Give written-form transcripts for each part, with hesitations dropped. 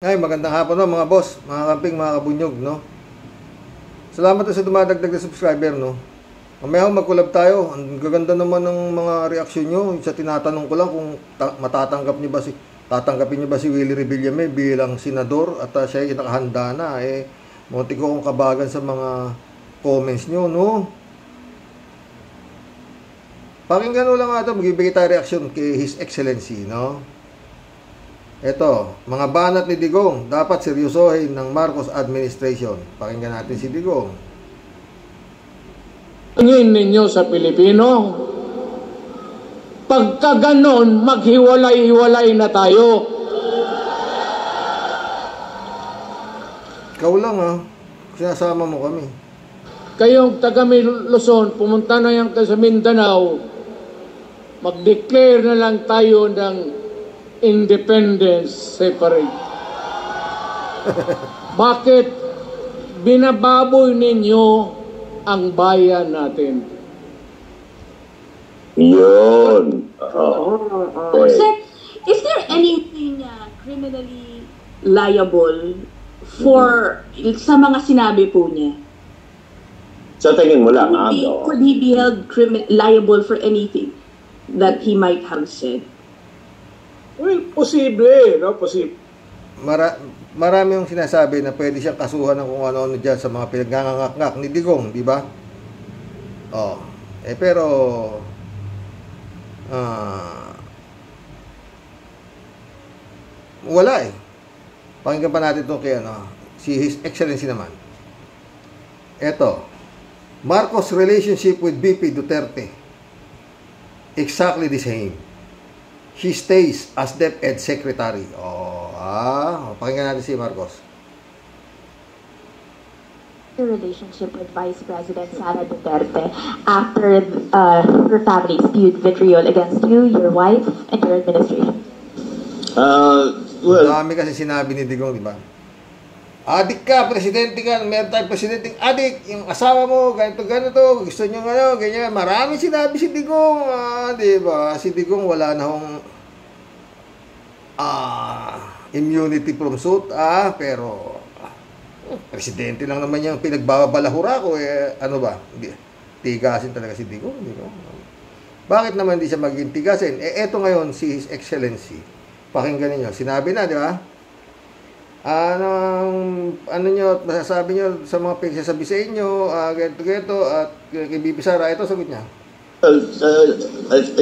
Ay, magandang hapon no, mga boss, mga kamping, mga kabunyog, no? Salamat sa dumadagdag na subscriber, no? Mamaya magkulab tayo. Ang gaganda naman ng mga reaksyon nyo. Sa tinatanong ko lang kung tatanggapin niyo ba si Willie Revillame bilang senador at siya ay nakahanda na. Munti ko akong kabagan sa mga comments nyo, no? Pakinggan lang nga ito, magbibigay tayo reaksyon kay His Excellency, no? Ito, mga banat ni Digong dapat seryosohin ng Marcos administration. Pakinggan natin si Digong. Tingin ninyo sa Pilipino, pagka ganon, maghiwalay-hiwalay na tayo. Ikaw lang ha, sinasama mo kami. Kayong taga Luzon, pumunta na yan sa Mindanao, mag-declare na lang tayo ng independence separate. Bakit binababoy ninyo ang bayan natin? Yun. Sir, is there anything criminally liable for sa mga sinabi po niya? Sa tingin mo lang, Could he be held liable for anything that he might have said? Well, posible, no? Posible. Marami yung sinasabi na pwede siyang kasuhan ng kung ano-ano dyan sa mga pinagngangak-ngak ni Digong, di ba? Oh. Pero wala eh. Pakinggan pa natin ito kay si His Excellency naman. Eto, Marcos relationship with BP Duterte exactly the same. She stays as DepEd Secretary. Pakinggan natin si Marcos. The relationship with Vice President Sara Duterte after her family spewed vitriol against you, your wife, and your administration? Well, dami kasi sinabi ni Digong, di ba? Adik ka, presidente ka, meron tayong presidenteng adik, yung asawa mo, ganito, gusto nyo ganyan. Marami sinabi si Digong, di ba? Si Digong wala na hong immunity from suit, pero presidente lang naman yung pinagbabalahura ko, ano ba? Tigasin talaga si Digong, Bakit naman hindi siya maging tigasin? Eto ngayon, si His Excellency, pakinggan niyo, sinabi na, di ba? Ano nyo, masasabi nyo sa mga pinagsasabi sa inyo, ganito, at kay BP Sara, ito sagot niya.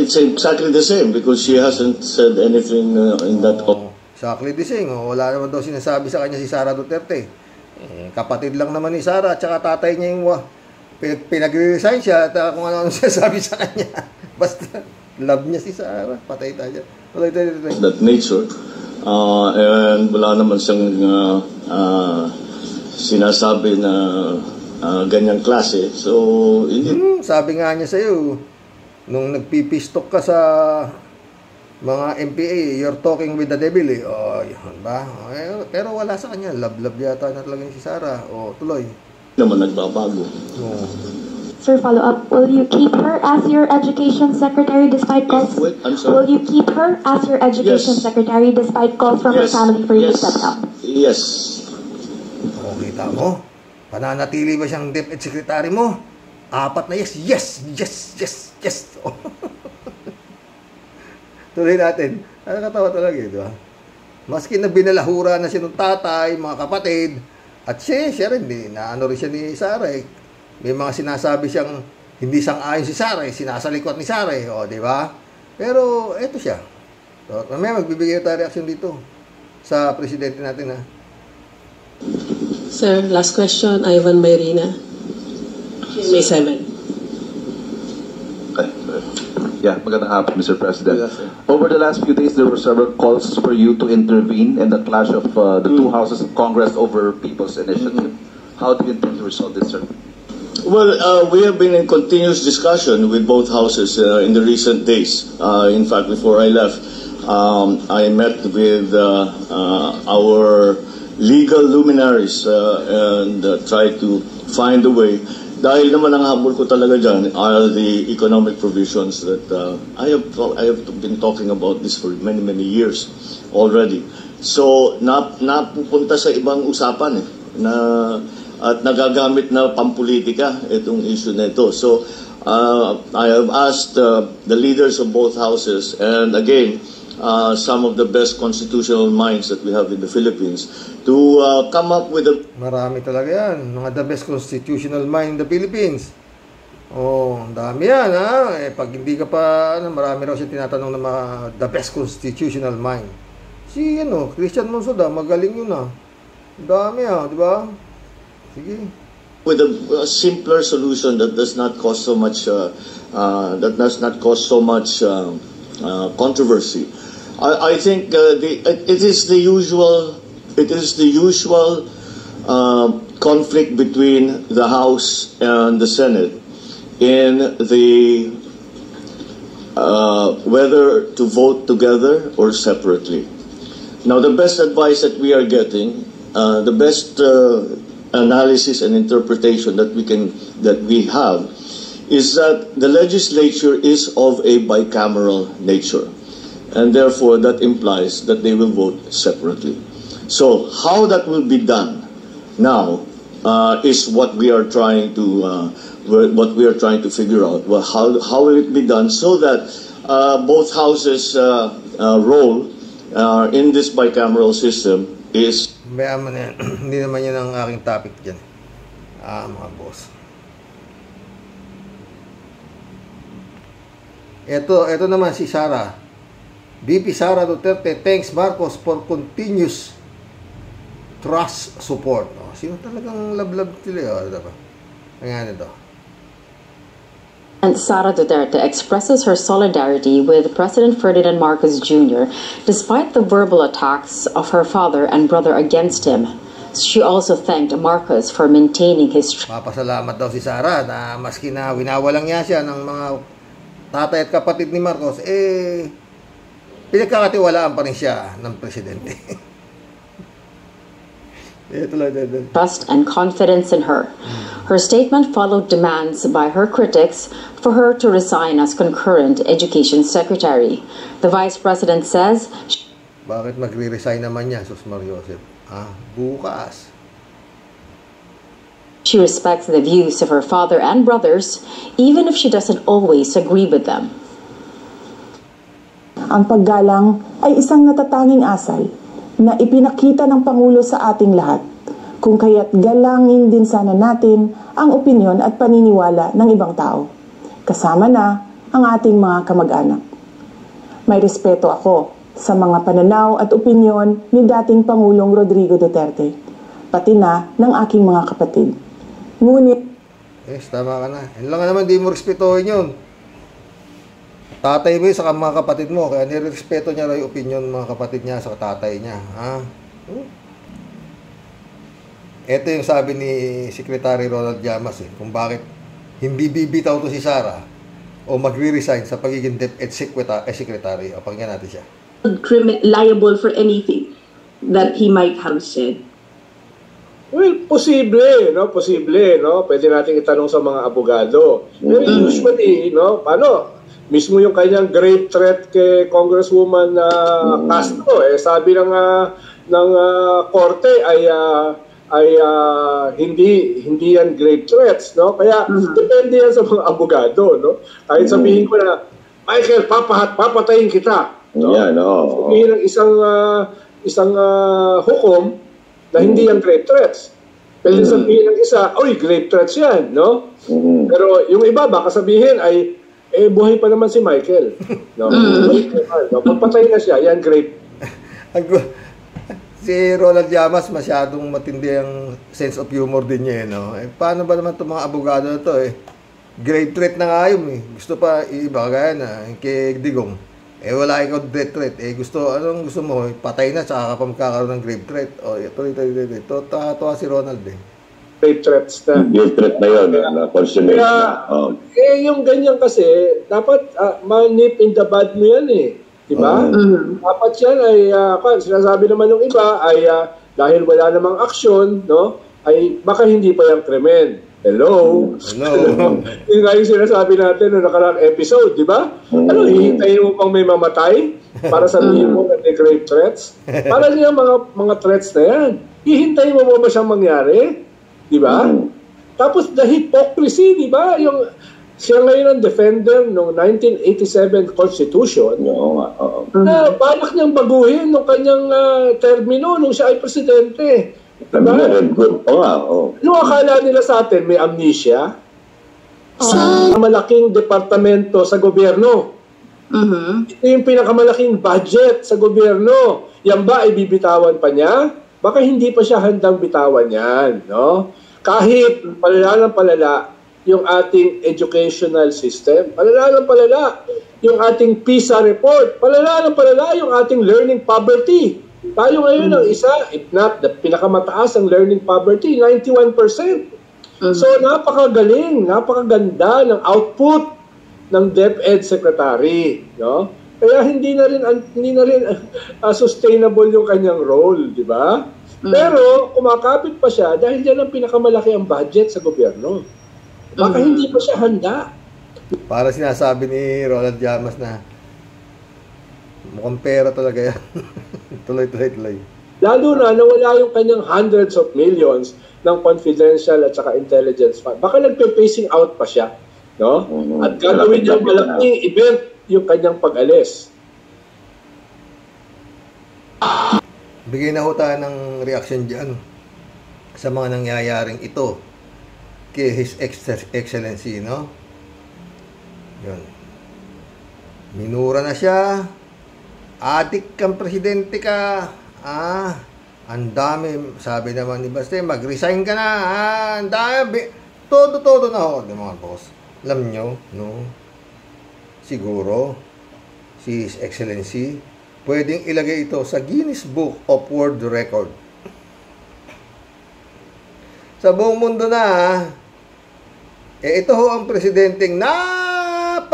It's exactly the same because she hasn't said anything in that. Exactly the same. Wala naman daw sinasabi sa kanya si Sara Duterte. Kapatid lang naman ni Sara, at saka tatay niya yung pinag-resign siya, at kung ano sinasabi sa kanya. Basta, love niya si Sara, patay tayo. That nature. And wala naman siyang sinasabi na ganyang klase. So, sabi nga niya sa'yo, nung nagpipistok ka sa mga MPA, you're talking with the devil eh. Yun ba? Pero wala sa kanya. Love yata na talaga si Sara. Tuloy. Naman nagbabago. Sir, follow up. Will you keep her as your education secretary despite calls? Wait, I'm sorry. Will you keep her as your education secretary despite calls from her family for you to step down? Yes. Kita mo? Pananatili ba siyang DepEd secretary mo? 4 na yes. Yes. Tuloy natin. Nakakatawa talaga di ba? Maski na binalahura na siya ng tatay, mga kapatid, at siya rin, naano rin siya ni Sara May mga sinasabi siyang hindi sang-ayon si Sara sinasalikot ni Sara di ba? Pero eto siya. So, mamaya magbibigay tayo reaksyon dito sa presidente natin Sir, last question, Ivan Mayrina, May 7. Yeah, magandang hapon, Mr. President. Over the last few days, there were several calls for you to intervene in the clash of the two houses of Congress over People's Initiative. How do you intend to resolve this, sir? Well, we have been in continuous discussion with both houses in the recent days. In fact, before I left, I met with our legal luminaries and tried to find a way. Dahil naman ang habol ko talaga dyan are the economic provisions that I have been talking about this for many years already. So, napupunta sa ibang usapan at nagagamit na pampolitika itong issue na ito. So, I have asked the leaders of both houses, and again, some of the best constitutional minds that we have in the Philippines, to come up with a... Marami talaga yan. Mga the best constitutional mind in the Philippines. Oh, ang dami yan, ha? Pag hindi ka pa, marami raw siya tinatanong na mga the best constitutional mind. Si, Christian Monsoda, magaling yun, ha? Ang dami, ha? Di ba? Sige. With a simpler solution that does not cause so much, controversy. I think it is the usual conflict between the House and the Senate in the whether to vote together or separately. Now, the best advice that we are getting, the best analysis and interpretation that we have, is that the legislature is of a bicameral nature, and therefore that implies that they will vote separately. So how that will be done now is what we are trying to figure out. Well, how will it be done so that both houses' role in this bicameral system is... Hindi naman yan ang aking topic dyan. Mga boss. Ito naman si Sara. VP Sara Duterte thanks Marcos for continuous trust support. Sino talagang love sila? Ayan ito. And Sara Duterte expresses her solidarity with President Ferdinand Marcos Jr. despite the verbal attacks of her father and brother against him. She also thanked Marcos for maintaining his... Papasalamat daw si Sara na maski na winawalang niya siya ng mga tatay at kapatid ni Marcos, pinagkakatiwalaan pa rin siya ng presidente. Trust and confidence in her. Her statement followed demands by her critics for her to resign as concurrent education secretary. The vice president says... Bakit magre-resign naman niya, Sus Mariosep? Bukas. She respects the views of her father and brothers, even if she doesn't always agree with them. Ang paggalang ay isang natatanging asal na ipinakita ng Pangulo sa ating lahat, kung kaya't galangin din sana natin ang opinyon at paniniwala ng ibang tao, kasama na ang ating mga kamag-anak. May respeto ako sa mga pananaw at opinyon ni dating Pangulong Rodrigo Duterte, pati na ng aking mga kapatid. Ngunit... tama ka na. Yan lang naman, di mo respetohin yun. Tatay mo yun sa mga kapatid mo, kaya nirespeto niya rin yung opinion ng mga kapatid niya sa tatay niya. Ito yung sabi ni Secretary Ronald Llamas kung bakit hindi bibitaw to si Sara o magre-resign sa pagiging secretary. O pakinggan natin siya. Liable for anything that he might have said. Well, posible, no? Pwede nating itanong sa mga abogado. Usually, paano? Mismo yung kanyang grave threat kay Congresswoman Castro, sabi ng korte ay hindi yan grave threats, no? Kaya depende yan sa mga abogado, no? Kahit sabihin ko na, Michael, papatayin kita, no? Yeah, no. Sabihin ng isang hukom na hindi yan grave threats. Pwede sabihin ng isa, grave threats yan, no? Pero yung iba baka sabihin ay buhay pa naman si Michael. No? Pagpatay na siya, yan great. Si Ronald Llamas, masyadong matindi ang sense of humor din niya. Paano ba naman itong mga abogado na ito? Grave threat na nga yun. Gusto pa iba, kaya na, kay Digong. Wala ikaw grave threat. Anong gusto mo? Patay na, saka ka pa magkakaroon ng grave threat. Ito, tawa si Ronald Grave threats na. Grave threat na yun, consummate na. Yung ganyan kasi, dapat manip in the bud mo yan Diba? Dapat yan ay, sinasabi naman ng iba ay dahil wala namang aksyon, no? Ay baka hindi pa yung krimen. Hello? Yung nga yung sinasabi natin noong nakaraang episode, di ba? Hihintayin mo pang may mamatay? para sabihin mo na may grave threats. Para niya mga threats na yan. Hihintayin mo ba siyang mangyari? Di ba? Tapos the hypocrisy, di ba? Siya ngayon ang defender ng 1987 Constitution na balak niyang baguhin ng kanyang termino nung siya ay presidente. Diba? Ano akala nila sa atin? May amnesia? Sa malaking departamento sa gobyerno. Ito yung pinakamalaking budget sa gobyerno. Yan ba ay bibitawan pa niya? Baka hindi pa siya handang bitawan yan. No? Kahit palala ng palala yung ating educational system, palala ng palala yung ating PISA report, palala ng palala yung ating learning poverty. Tayo ngayon ang isa, if not the pinakamataas ang learning poverty, 91%. So napakagaling, napakaganda ng output ng DepEd Secretary, no? Kaya hindi na rin sustainable yung kanyang role, di ba? Pero kumakapit pa siya dahil yan ang pinakamalaki ang budget sa gobyerno. Baka hindi pa siya handa. Para sinasabi ni Ronald Llamas na mukhang pera talaga yan. Tuloy. Lalo na nawala yung kanyang hundreds of millions ng confidential at saka intelligence fund. Baka nagpe-pacing out pa siya. No? At gagawin niyang malaking event yung kanyang pag-alis. Bigay na ho tayo ng reaction dyan sa mga nangyayaring ito kay His Excellency, no? Yun. Minura na siya. Adik kang presidente ka. Ang dami. Sabi naman ni Baste, mag-resign ka na. Ang dami. Todo na ho, di mga boss. Alam nyo, no? Siguro, si His Excellency, pwedeng ilagay ito sa Guinness Book of World Record. Sa buong mundo na, ito ho ang presidenteng napakahaba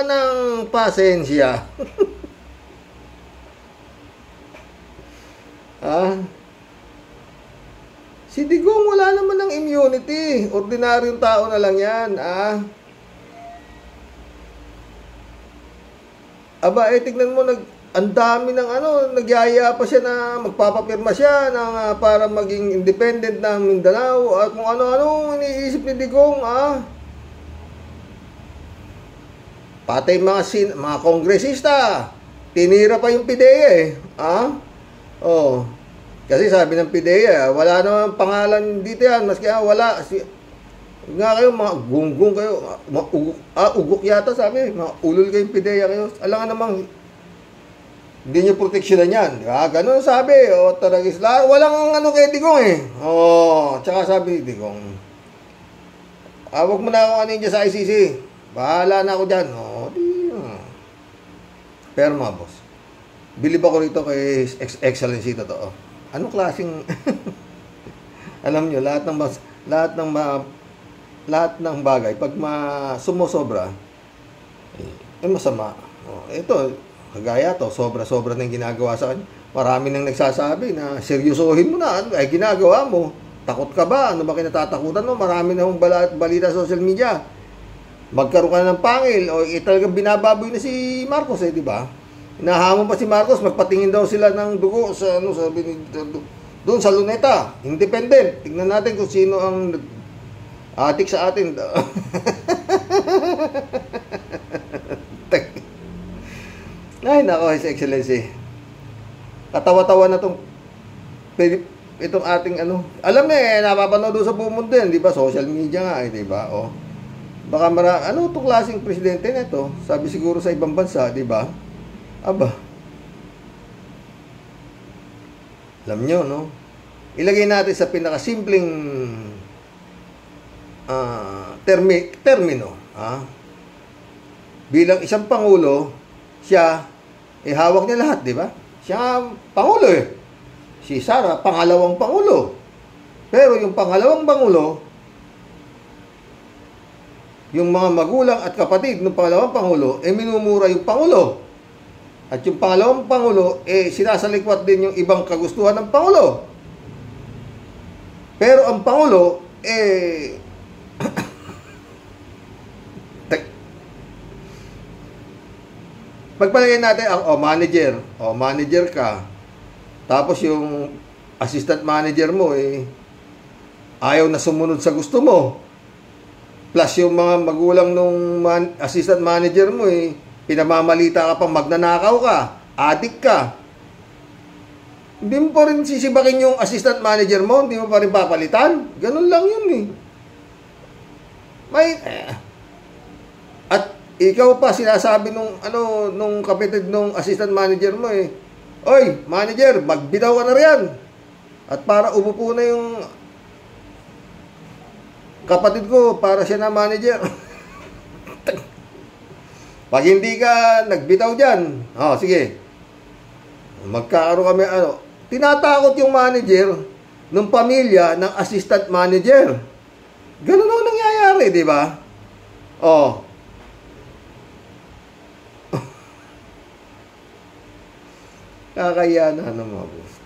ng pasensya. Si Digong wala naman ng immunity. Ordinaryong tao na lang yan. Aba, tignan mo, ang dami ng nagyaya pa siya na magpapapirma siya para maging independent ng Mindanao at kung ano-ano iniisip ni Digong, Pati mga kongresista, tinira pa yung PIDEA Kasi sabi ng PIDEA, wala namang pangalan dito yan, maski wala. Nga kayo, mga gunggong kayo, ugok yata sabi, mga ulol kayong PIDEA kayo. Alam nga namang, hindi nyo proteksyonan yan. Ganun sabi, taragis lang. Walang kay Digong tsaka sabi ni Digong, wag mo na akong anin dyan sa ICC. Bahala na ako dyan. Pero mga boss, bilib ako rito kay Excellency totoo. Anong klaseng alam nyo, lahat ng bagay pag sumusobra masama. Ito kagaya to, sobra na yung ginagawa sa kanya. Marami nang nagsasabi na seryosohin mo na, ay ginagawa mo. Takot ka ba? Ano ba kinatatakutan mo? Marami na hong balita sa social media. Magkaroon ka na ng pangil o talagang binababoy na si Marcos di ba? Inahamon pa si Marcos, magpatingin daw sila ng dugo sa sabi ni doon sa Luneta, independent. Tingnan natin kung sino ang adik sa atin. Ay, nako, His Excellency. Katawa-tawa na itong ating Alam niya napapanood doon sa buong mundo yan, di ba? Social media nga, di ba? Baka itong klaseng presidente na ito? Sabi siguro sa ibang bansa, di ba? Aba. Alam nyo, no? Ilagay natin sa pinakasimpleng termino. Bilang isang pangulo, siya, hawak niya lahat, di ba? Siya pangulo Si Sara, pangalawang pangulo. Pero yung pangalawang pangulo, yung mga magulang at kapatid ng pangalawang pangulo, minumura yung pangulo. At yung pangalawang pangulo, sinasalikwat din yung ibang kagustuhan ng pangulo. Pero ang pangulo, Pagpalagay natin, manager ka. Tapos yung assistant manager mo, ayaw na sumunod sa gusto mo. Plus yung mga magulang nung assistant manager mo, pinamamalita ka pang magnanakaw ka, adik ka. Hindi mo pa rin sisibakin yung assistant manager mo, hindi mo pa rin papalitan. Ganun lang yun At ikaw pa sinasabi nung kapatid nung assistant manager mo Oy, manager, magbitaw ka na riyan. At para umupo na yung kapatid ko, para siya na manager. Pag hindi ka nagbitaw dyan, sige. Magkakaroon kami, tinatakot yung manager ng pamilya ng assistant manager. Ganun ang nangyayari, di ba? Kakaya na mga boss.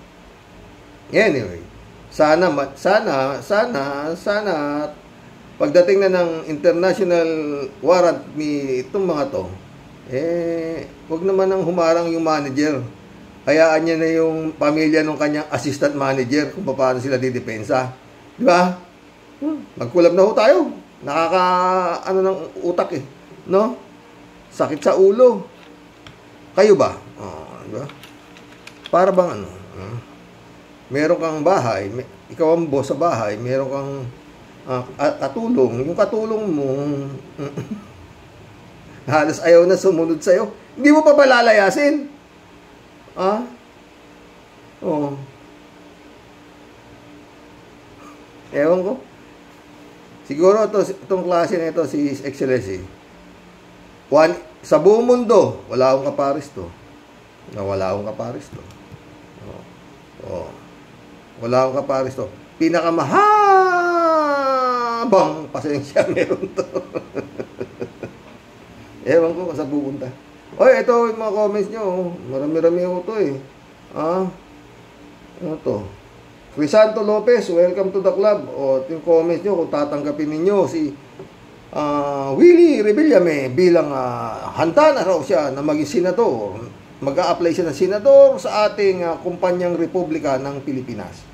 Anyway, sana pagdating na ng international warrant itong mga to, wag naman nang humarang yung manager. Hayaan niya na yung pamilya ng kanyang assistant manager kung paano sila didepensa. Di ba? Magkulab na ho tayo. Ng utak no? Sakit sa ulo. Kayo ba? Di ba? Para bang meron kang bahay, ikaw ang boss sa bahay, meron kang katulong, yung katulong mo halos ayaw na sumunod sa'yo, hindi mo pa palalayasin. Ewan ko. Siguro itong klase na ito, si His Excellency, sa buong mundo, wala akong kapares to. Wala akong kapares to. Wala akong kapares to. Pinakamahabang pasensya meron to. Ewan ko kung saan pupunta. Ito yung mga comments nyo. Marami-rami ako to Ano to? Crisanto Lopez, welcome to the club. Yung comments nyo, kung tatanggapin ninyo si Willie Rebillame bilang handa na raw siya na maging senador. Mag-a-apply siya ng senador sa ating kumpanyang Republika ng Pilipinas.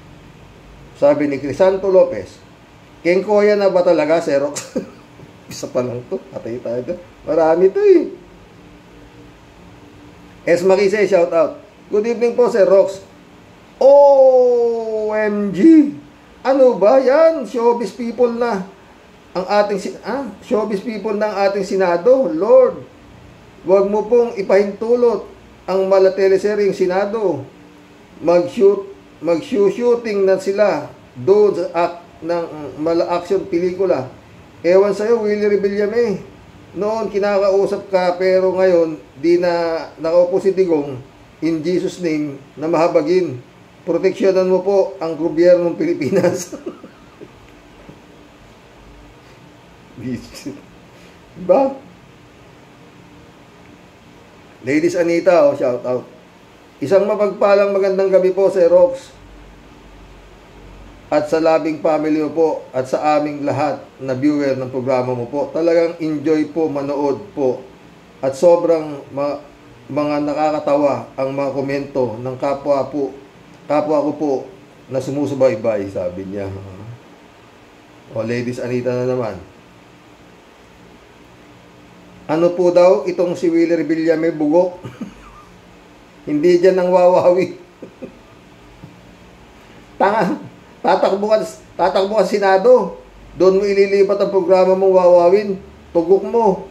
Sabi ni Crisanto Lopez, Kengkoya na ba talaga, Xerox? Isa pa lang to. Atay tayo. Marami to S. Makise, shout out. Good evening po, Xerox. OMG! Ano ba yan? Showbiz people na ang ating showbiz people ng ating Senado. Lord, wag mo pong ipahintulot ang mala-teleseryeng Senado. Mag-shooting na sila doon sa ng mala-action pelikula. Ewan sa'yo, Willie Rebillame. Noon, kinakausap ka, pero ngayon, di na nakaupo si Digong. In Jesus' name, na mahabagin. Proteksyonan mo po ang gobyernong Pilipinas. Diba? Ladies Anita, shout out. Isang mapagpalang magandang gabi po sa Rox at sa labing family mo po at sa aming lahat na viewer ng programa mo po. Talagang enjoy po manood po at sobrang mga nakakatawa ang mga komento ng kapwa ko po na sumusubaybay, sabi niya. Ladies Anita na naman. Ano po daw itong si Willie Rebillame bugok? Hindi dyan nang wawawi. Tanga. Tatakbo ka sa Senado. Doon mo ililipat ang programa mong wawawin. Tugok mo.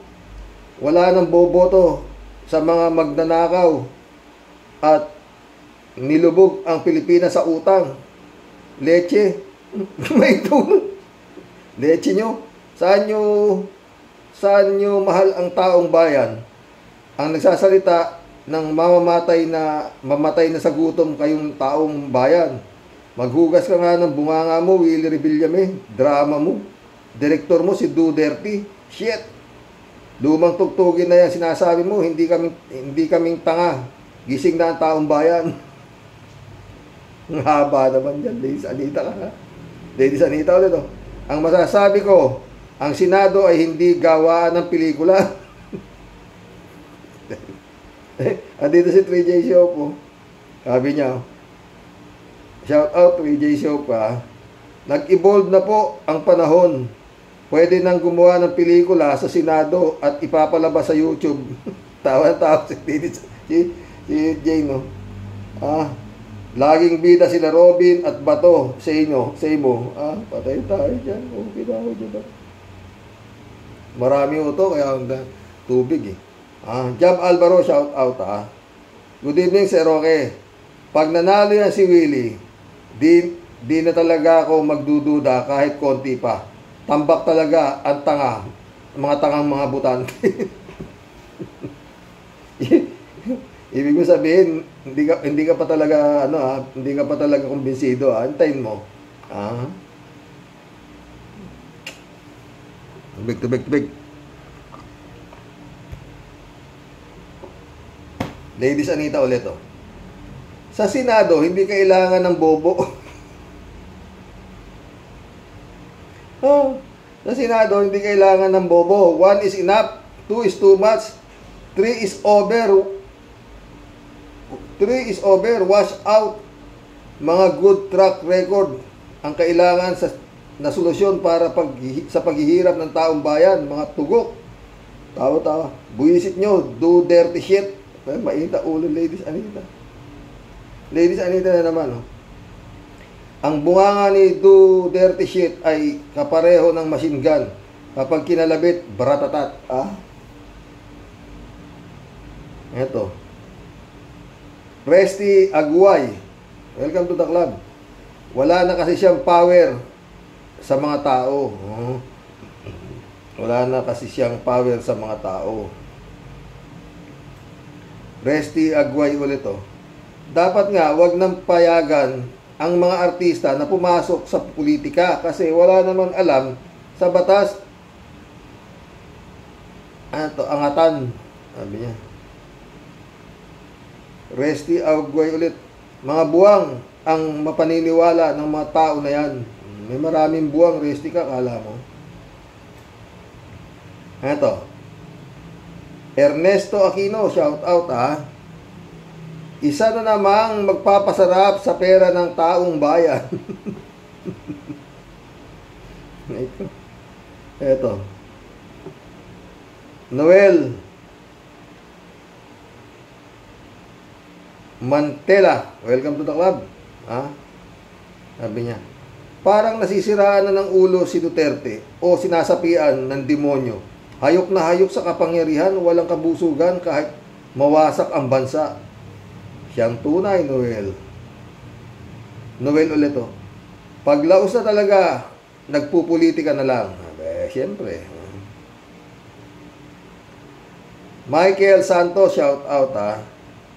Wala nang boboto sa mga magnanakaw. At nilubog ang Pilipinas sa utang. Leche. May tulong. Leche nyo. Saan nyo mahal ang taong bayan? Ang nagsasalita ng mamatay na sa gutom kayong taong bayan. Maghugas ka nga ng bunganga mo, Willie Rebillame. Drama mo. Direktor mo si Duterte. Shit. Lumang tugtugin na yan sinasabi mo, hindi kaming tanga. Gising na ang taong bayan. Ang haba naman dyan, Ladies Anita ka. Ladies Anita ulit Ang masasabi ko, ang Senado ay hindi gawaan ng pelikula. At dito si 3J Show. Sabi niya, shout out 3J Show pa. Nag-evolve na po ang panahon. Pwede nang gumawa ng pelikula sa Senado at ipapalabas sa YouTube. Tawa-tawa si Jay, no? Laging bida sila Robin at Bato sa inyo, sa imo. Patay tayo dyan. Okay na ako dyan. Marami ito, kaya tubig eh. Jam Alvaro, shout out Good evening, Sir Roque. Pag nanalo yan si Willie, di na talaga ako magdududa kahit konti pa. Tambak talaga ang tanga. Mga tangang mga butante. Ibig mo sabihin, hindi ka pa talaga hindi ka pa talaga kumbinsido. Antayin mo. Tubig. Ladies Anita ulit Sa Senado, hindi kailangan ng bobo. Sa Senado, hindi kailangan ng bobo. 1 is enough, 2 is too much, 3 is over. 3 is over, wash out. Mga good track record ang kailangan na solusyon para sa paghihirap ng taong bayan. Mga tugok. Tawa. Buisit nyo, do dirty shit. Mainta ulo, Ladies Anita. Ladies Anita na naman. Ang bunganga ni do dirty shit ay kapareho ng machine gun. Kapag kinalabit, baratatat. Eto. Resty Aguay. Welcome to the club. Wala na kasi siyang power sa mga tao. Wala na kasi siyang power sa mga tao. Resty Aguay ulit Dapat nga, wag nang payagan ang mga artista na pumasok sa politika kasi wala naman alam sa batas. Angatan. Sabi niya. Resty Aguay ulit. Mga buwang ang mapaniniwala ng mga tao na yan. May maraming buwang, Resty ka, kala mo. Ernesto Aquino, shout out Isa na namang magpapasarap sa pera ng taong bayan. Eto. Noel Mantela, welcome to the club. Sabi niya, parang nasisiraan na ng ulo si Duterte o sinasapian ng demonyo. Hayok na hayok sa kapangyarihan, walang kabusugan kahit mawasak ang bansa. Siyang tunay, Noel. Noel ulit Paglaos na talaga, nagpupolitika na lang. Siyempre. Michael Santos, shout out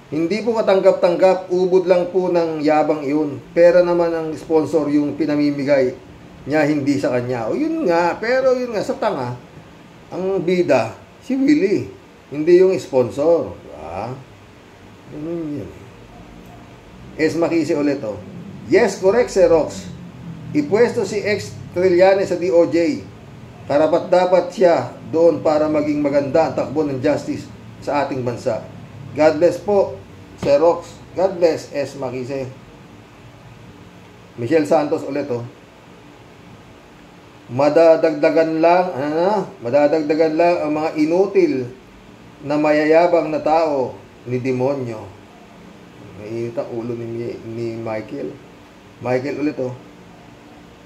Hindi po katanggap-tanggap, ubod lang po ng yabang iyon. Pera naman ang sponsor yung pinamimigay niya, hindi sa kanya. Yun nga, pero yun nga, sa tanga, ang bida, si Willie. Hindi yung sponsor. Yun. Makisi ulit Yes, correct, Sir Rox. Ipwesto si ex-Trillanes sa DOJ. Karapat-dapat siya doon para maging maganda ang takbo ng justice sa ating bansa. God bless po, Sir Rox. God bless, Makisi. Michelle Santos ulit Madadagdagan lang ang mga inutil na mayayabang na tao ni demonyo. Mainit ang ulo ni Michael. Michael ulit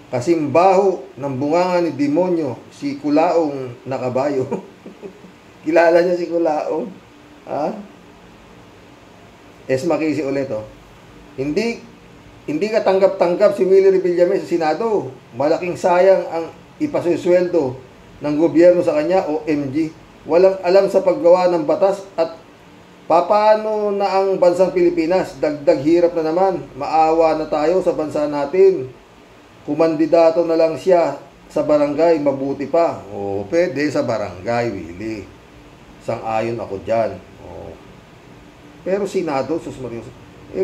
Kasing baho ng bunganga ni demonyo, si Kulaong na kabayo. Kilala niya si Kulaong? Makisi ulit Hindi katanggap-tanggap si Willie Revillame sa Senado. Malaking sayang ang ipasusweldo ng gobyerno sa kanya o MG. Walang alam sa paggawa ng batas at papaano na ang bansang Pilipinas. Dagdag hirap na naman. Maawa na tayo sa bansa natin. Kumandidato na lang siya sa barangay, mabuti pa. Pwede sa barangay, Willie. Sang-ayon ako dyan. Pero Senado, sus Maria.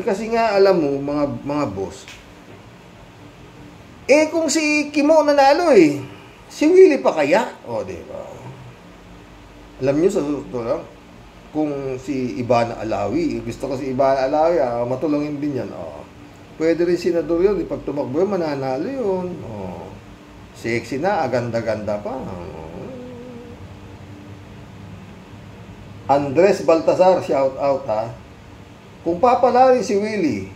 Kasi nga, alam mo, mga boss, kung si Kimo nanalo si Willie pa kaya? Diba? Alam nyo, sa susunod lang, kung si Ivana Alawi, gusto ko si Ivana Alawi, matulungin din yan. Pwede rin senador yun, pag tumakbo yun, mananalo yun. Sexy na, aganda-ganda pa. Andres Baltasar, shout out ha. Kung papalarin si Willie,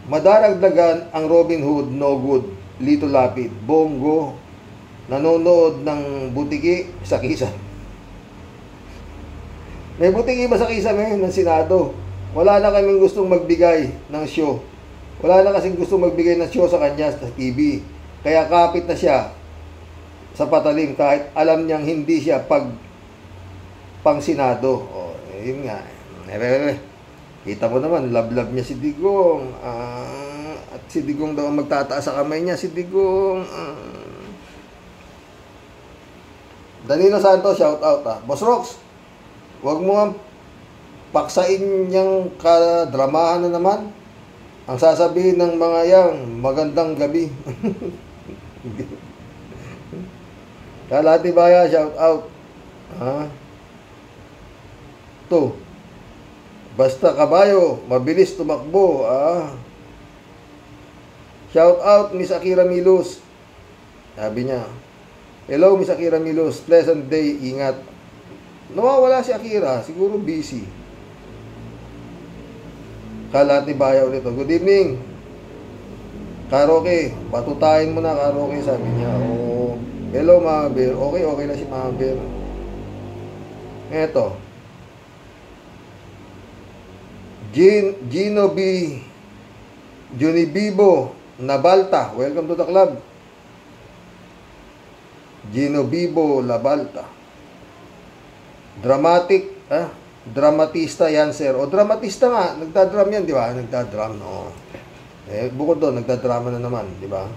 madaragdagan ang Robin Hood, no good, Lito Lapid, Bongo, nanonood ng butiki sa Kisa. May butiki ba sa Kisa ngayon ng Senado? Wala na kaming gustong magbigay ng show. Wala na kasing gustong magbigay ng show sa kanya sa TV. Kaya kapit na siya sa patalim kahit alam niyang hindi siya pang Senado. Yun nga. Kita mo naman, love niya si Digong. At si Digong daw ang magtataas sa kamay niya. Si Digong. Danilo Santos, shout out ha. Boss Rox, huwag mo ang paksain niyang kadramahan na naman. Ang sasabihin ng mga yang, magandang gabi. Kalati Baya, shout out. Basta kabayo, mabilis tumakbo. Shout out, Miss Akira Milos. Sabi niya, hello, Miss Akira Milos. Pleasant day, ingat. Nawawala si Akira, siguro busy. Kalati Baya ulit. Good evening. Karaoke, patutayin mo na karaoke, sabi niya. Hello, Mama Bear. Okay na si Mama Bear. Eto. Gino B. Junibibo Nabalta. Welcome to the club. Gino Bibo Labalta. Dramatic, dramatista yan, sir. Dramatista nga, nagdadram yan, di ba? Nagdadram, no. Bukod doon, nagdadrama na naman, di ba?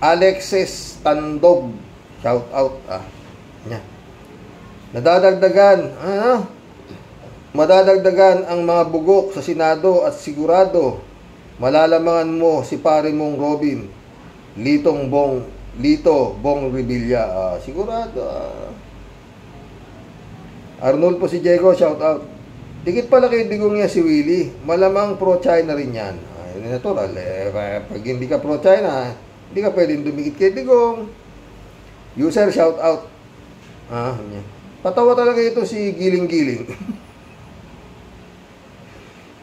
Alexis Tandog, shout out, yeah. Madadagdagan ang mga bugok sa Senado at sigurado malalamangan mo si pare mong Robin, Lito Bong Revilla, sigurado. Arnold po si Diego, shout out. Dikit pala kay Digong niya si Willie, malamang pro-China rin yan. Natural, pag hindi ka pro-China, hindi ka pwedeng dumikit kay Digong. User, shout out. Patawa talaga ito si Giling-Giling.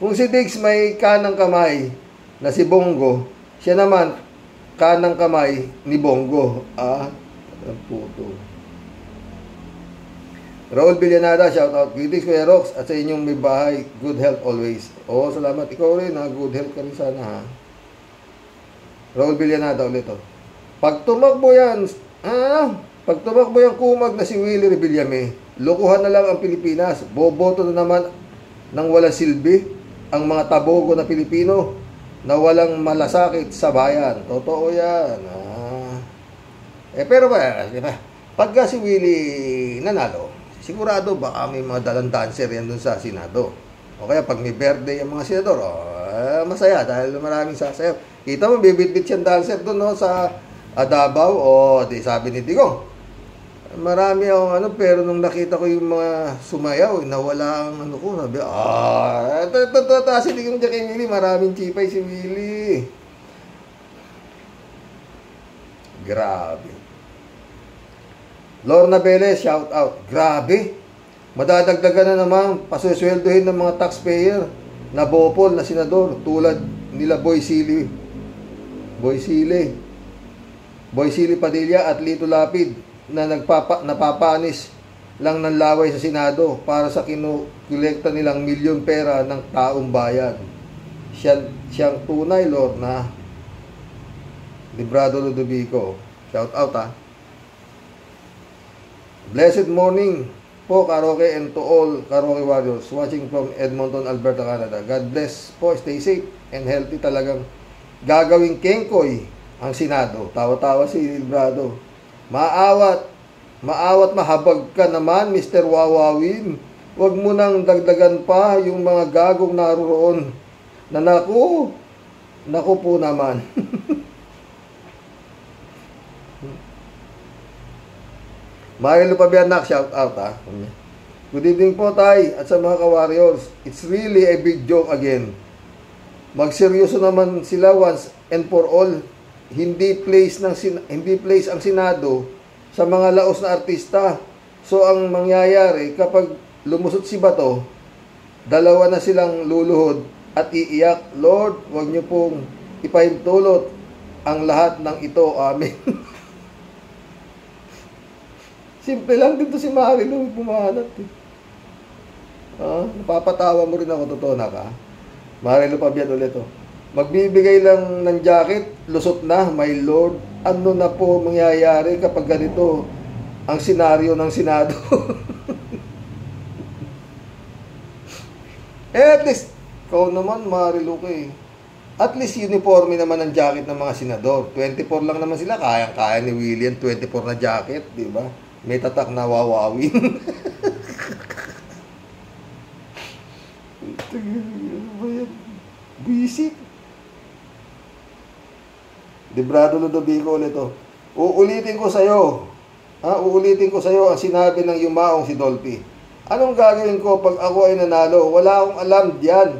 Kung si Diggs may kanang kamay na si Bongo, siya naman kanang kamay ni Bongo. Ang puto. Raul Villanada, shout out. Greetings Kuya Rox at sa inyong may bahay. Good health always. Salamat. Ikaw rin, good health ka rin sana, ha. Raul Villanada ulit, Pag tumakbo yan, pag tumakbo yung kumag na si Willie Revillame, lokohan na lang ang Pilipinas. Boboto na naman ng walang silbi ang mga tabogo na Pilipino na walang malasakit sa bayan. Totoo yan. Pero di ba? Pagka si Willie nanalo, sigurado baka may mga dalang dancer yan dun sa Senado. O kaya pag may birthday ang mga senador, masaya dahil maraming sasayaw. Kita mo, bibit-bit siyang dancer dun sa Davao. Di sabi ni Digong, marami akong pero nung nakita ko yung mga sumayaw, nawala ang ko, sabi, si Digong dyan kay Willie, maraming chipay si Willie. Grabe. Lorna Velez, shout out. Grabe. Madadagdagan na naman, pasusweldohin ng mga taxpayer na bopol na senador tulad nila Boy Sili Padilla at Lito Lapid na napapanis lang ng laway sa Senado para sa kinukolekta nilang milyon pera ng taong bayan. Siyang tunay, Lorna. Librado Ludovico. Shout out, Blessed morning po, karaoke, and to all karaoke warriors watching from Edmonton, Alberta, Canada. God bless po, stay safe and healthy. Talagang gagawing kengkoy ang Senado. Tawa-tawa si Librado. Maawat mahabag ka naman, Mr. Wawawin. Huwag mo nang dagdagan pa yung mga gagong naroon. Na naku po naman. Marilo Pabianak, shout out ha. Good evening po tay at sa mga ka-warriors. It's really a big joke again. Magseryoso naman sila once and for all. Hindi place ang Senado sa mga laos na artista. So ang mangyayari kapag lumusot si Bato, dalawa na silang luluhod at iiyak. Lord, wag niyo pong ipahintulot ang lahat ng ito. Amen. Simple lang dito si Marilo pumahanap eh. Napapatawa mo rin ako, totoo na ka. Marilo Pabian ulit oh. Magbibigay lang ng jacket, lusot na, my lord. Ano na po mangyayari kapag ganito ang senaryo ng Senado? At least, ikaw naman, Marilo ka eh. At least uniforme naman ang jacket ng mga senador. 24 lang naman sila, kayang-kaya ni William, 24 na jacket, di ba? May tatak na wawawin. Bisik. Librado Ludovico ulit oh. Uulitin ko sa'yo ang sinabi ng yumaong si Dolphy. Anong gagawin ko pag ako ay nanalo? Wala akong alam diyan.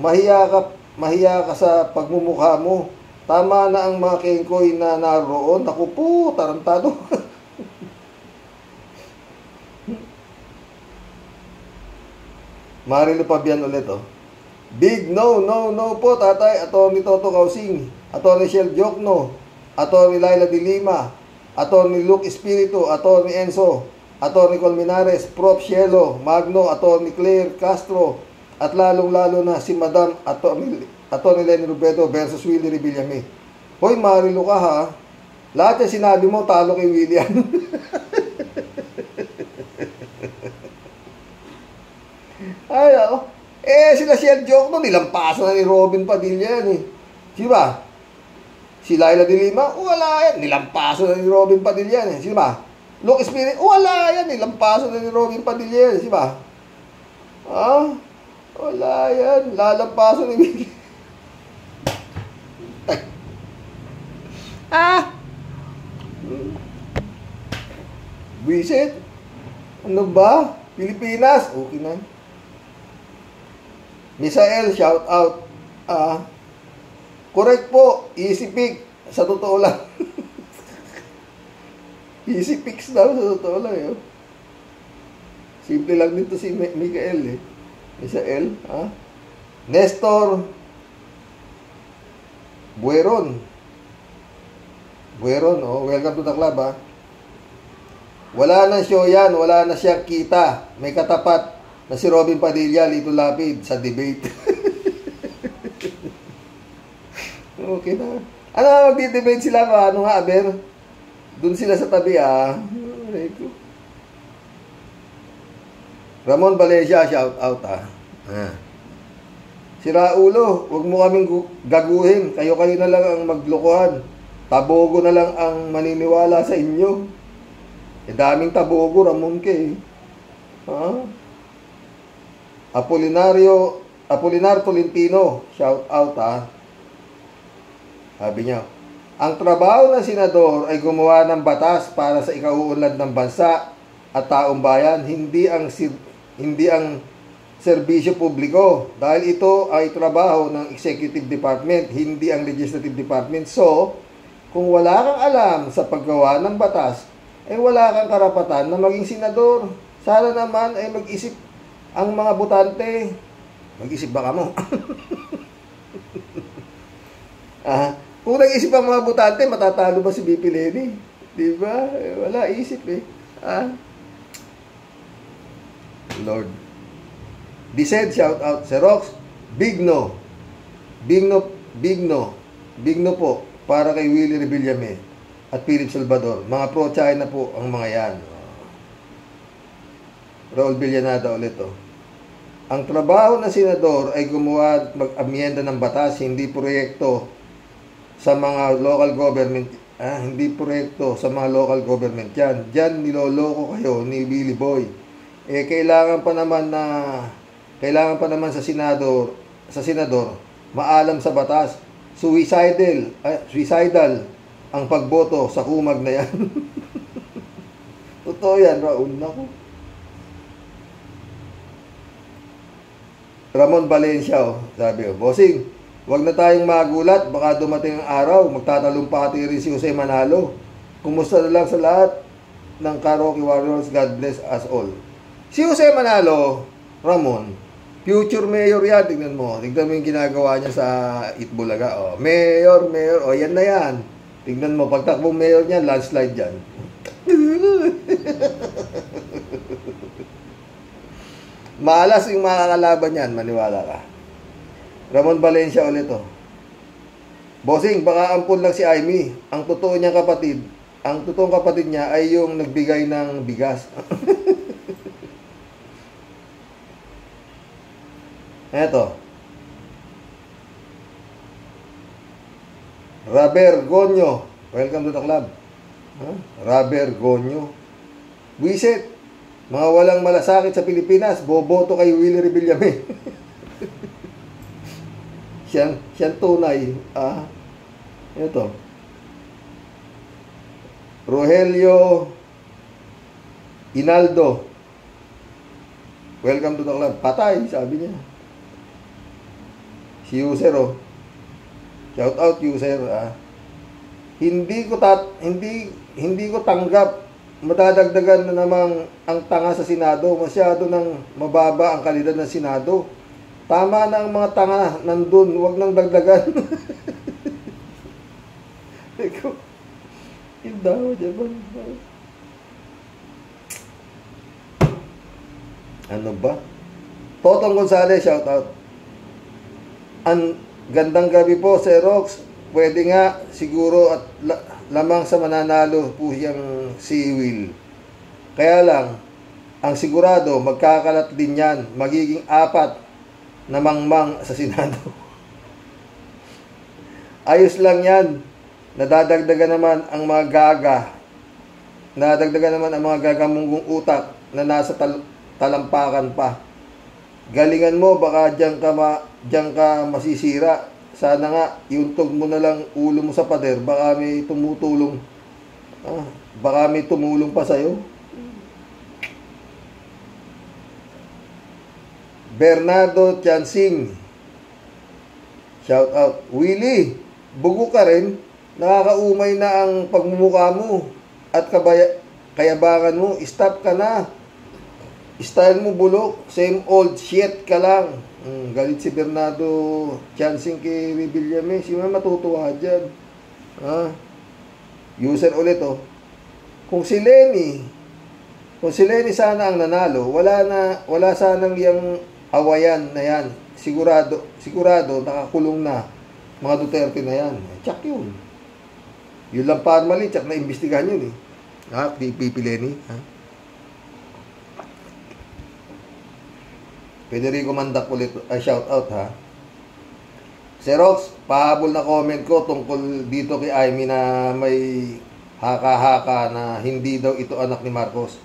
Mahiya ka sa pagmumukha mo. Tama na ang mga kengkoy na naroon. Naku po, tarantado. Marilo Pabian ulit oh. Big no po tatay. Atty. Toto Causing, Atty. Shell Jokno, Atty. Laila de Lima, Atty. Luke Espiritu, Atty. Enzo, Atty. Colmenares, Prof. Cielo Magno, Atty. Claire Castro, at lalong-lalo na si Madam Atty. Lenny Rubedo versus Willie Revillame. Hoy Marilo ka ha. Lahat yung sinabi mo talo kay William. Ay, ako. Sila Shell Joke no, nilampaso na ni Robin Padilla yan eh. Sino ba? Si Laila de Lima, wala yan. Nilampaso na ni Robin Padilla yan eh. Sino ba? Luke Spirit, wala yan. Nilampaso na ni Robin Padilla yan. Sino ba? Wala yan. Lalampaso ni Willie. Visit? Ano ba? Pilipinas? Okay na. Misael, shout out. Correct po, easy pick. Sa totoo lang. Easy picks daw, sa totoo lang. Yun. Simple lang dito si Mikael eh. Misael, Nestor Bueron, welcome to the club Wala na show yan, wala na siyang kita. May katapat na si Robin Padilla, Lito Lapid sa debate. Okay na. Magdi-debate sila ba? Aber? Doon sila sa tabi Ramon Valencia, shout out Si Raulo, wag mo kaming gaguhin. Kayo-kayo na lang ang maglokohan. Tabogo na lang ang maniniwala sa inyo. Daming tabogo, Ramon ke. Apolinar Tolentino, shout out Sabi niya, ang trabaho ng senador ay gumawa ng batas para sa ikauunlad ng bansa at taong bayan, hindi ang serbisyo publiko. Dahil ito ay trabaho ng executive department, hindi ang legislative department. So, kung wala kang alam sa paggawa ng batas, wala kang karapatan na maging senador. Sana naman ay mag-isip ang mga botante. Mag-isip ba ka mo? Kung nag-isip ang mga botante, matatalo ba si BP Lenny? Diba? Wala isip Lord. Dised, shout out. Si Rox, big no. Big no po. Para kay Willie Revillame at Philip Salvador. Mga pro-China po ang mga yan. Raul Villanada ulit Ang trabaho ng senador ay gumawa at mag-amyenda ng batas, hindi proyekto sa mga local government. Hindi proyekto sa mga local government yan. Diyan niloloko kayo ni Billy Boy. Kailangan pa naman sa senador maalam sa batas. Suicidal ang pagboto sa kumag na yan. Totoo yan, Raul. Naku. Ramon Valencia, sabi ko, bossing, wag na tayong magulat, baka dumating ang araw, magtatalumpati rin si Jose Manalo. Kumusta na lang sa lahat ng Karaoke Warriors, God bless us all. Si Jose Manalo, Ramon, future mayor yan, tignan mo yung ginagawa niya sa Itbulaga. Oh, mayor, yan na yan. Tignan mo, pagtakbong mayor niya, landslide dyan. Maalas yung makakalaban yan, maniwala ka. Ramon Valencia ulit to. Bossing, baka ampun lang si Amy. Ang totoong kapatid niya ay yung nagbigay ng bigas. Eto. Robert Gonyo. Welcome to the club. Robert Gonyo. Wisit. Mga walang malasakit sa Pilipinas, boboto kay Willie Revillame. Siyang tunay. Ito. Rogelio Inaldo. Welcome to the club. Patay, sabi niya. Si user, oh. Shout out user, Hindi ko tanggap. Madadagdagan na namang ang tanga sa Senado. Masyado nang mababa ang kalidad ng Senado. Tama na ang mga tanga nandun. Huwag nang dagdagan. Ano ba? Totong Gonzales, shout out. Gandang gabi po, Sir Rox. Pwede nga siguro at lamang sa mananalo po siyang si Will. Kaya lang, ang sigurado, magkakalat din yan. Magiging 4 na mangmang sa Senado. Ayos lang yan. Nadadagdagan naman ang mga gagamunggung utak na nasa talampakan pa. Galingan mo, baka diyan ka masisira. Sana nga, iuntog mo na lang ulo mo sa pader. Baka may tumutulong. Baka may tumulong pa sa'yo. Bernardo Tiansing. Shout out. Willie, bugo ka rin. Nakakaumay na ang pagmumukha mo. At kayabangan mo. Stop ka na. Style mo bulok. Same old shit ka lang. Galit si Bernardo Chancing kay Revillame. Sino matutuwa dyan? User ulit, oh. Kung si Lenny sana ang nanalo, wala sanang yung awayan na yan. Sigurado nakakulong na mga Duterte na yan. Tsak yun. Yun lang parmali, tsak na imbestigahan yun, eh. Pipi Lenny, Federico Mandak ulit, shout out, ha. Xerox, pahabol na comment ko tungkol dito kay Amy na may haka-haka na hindi daw ito anak ni Marcos.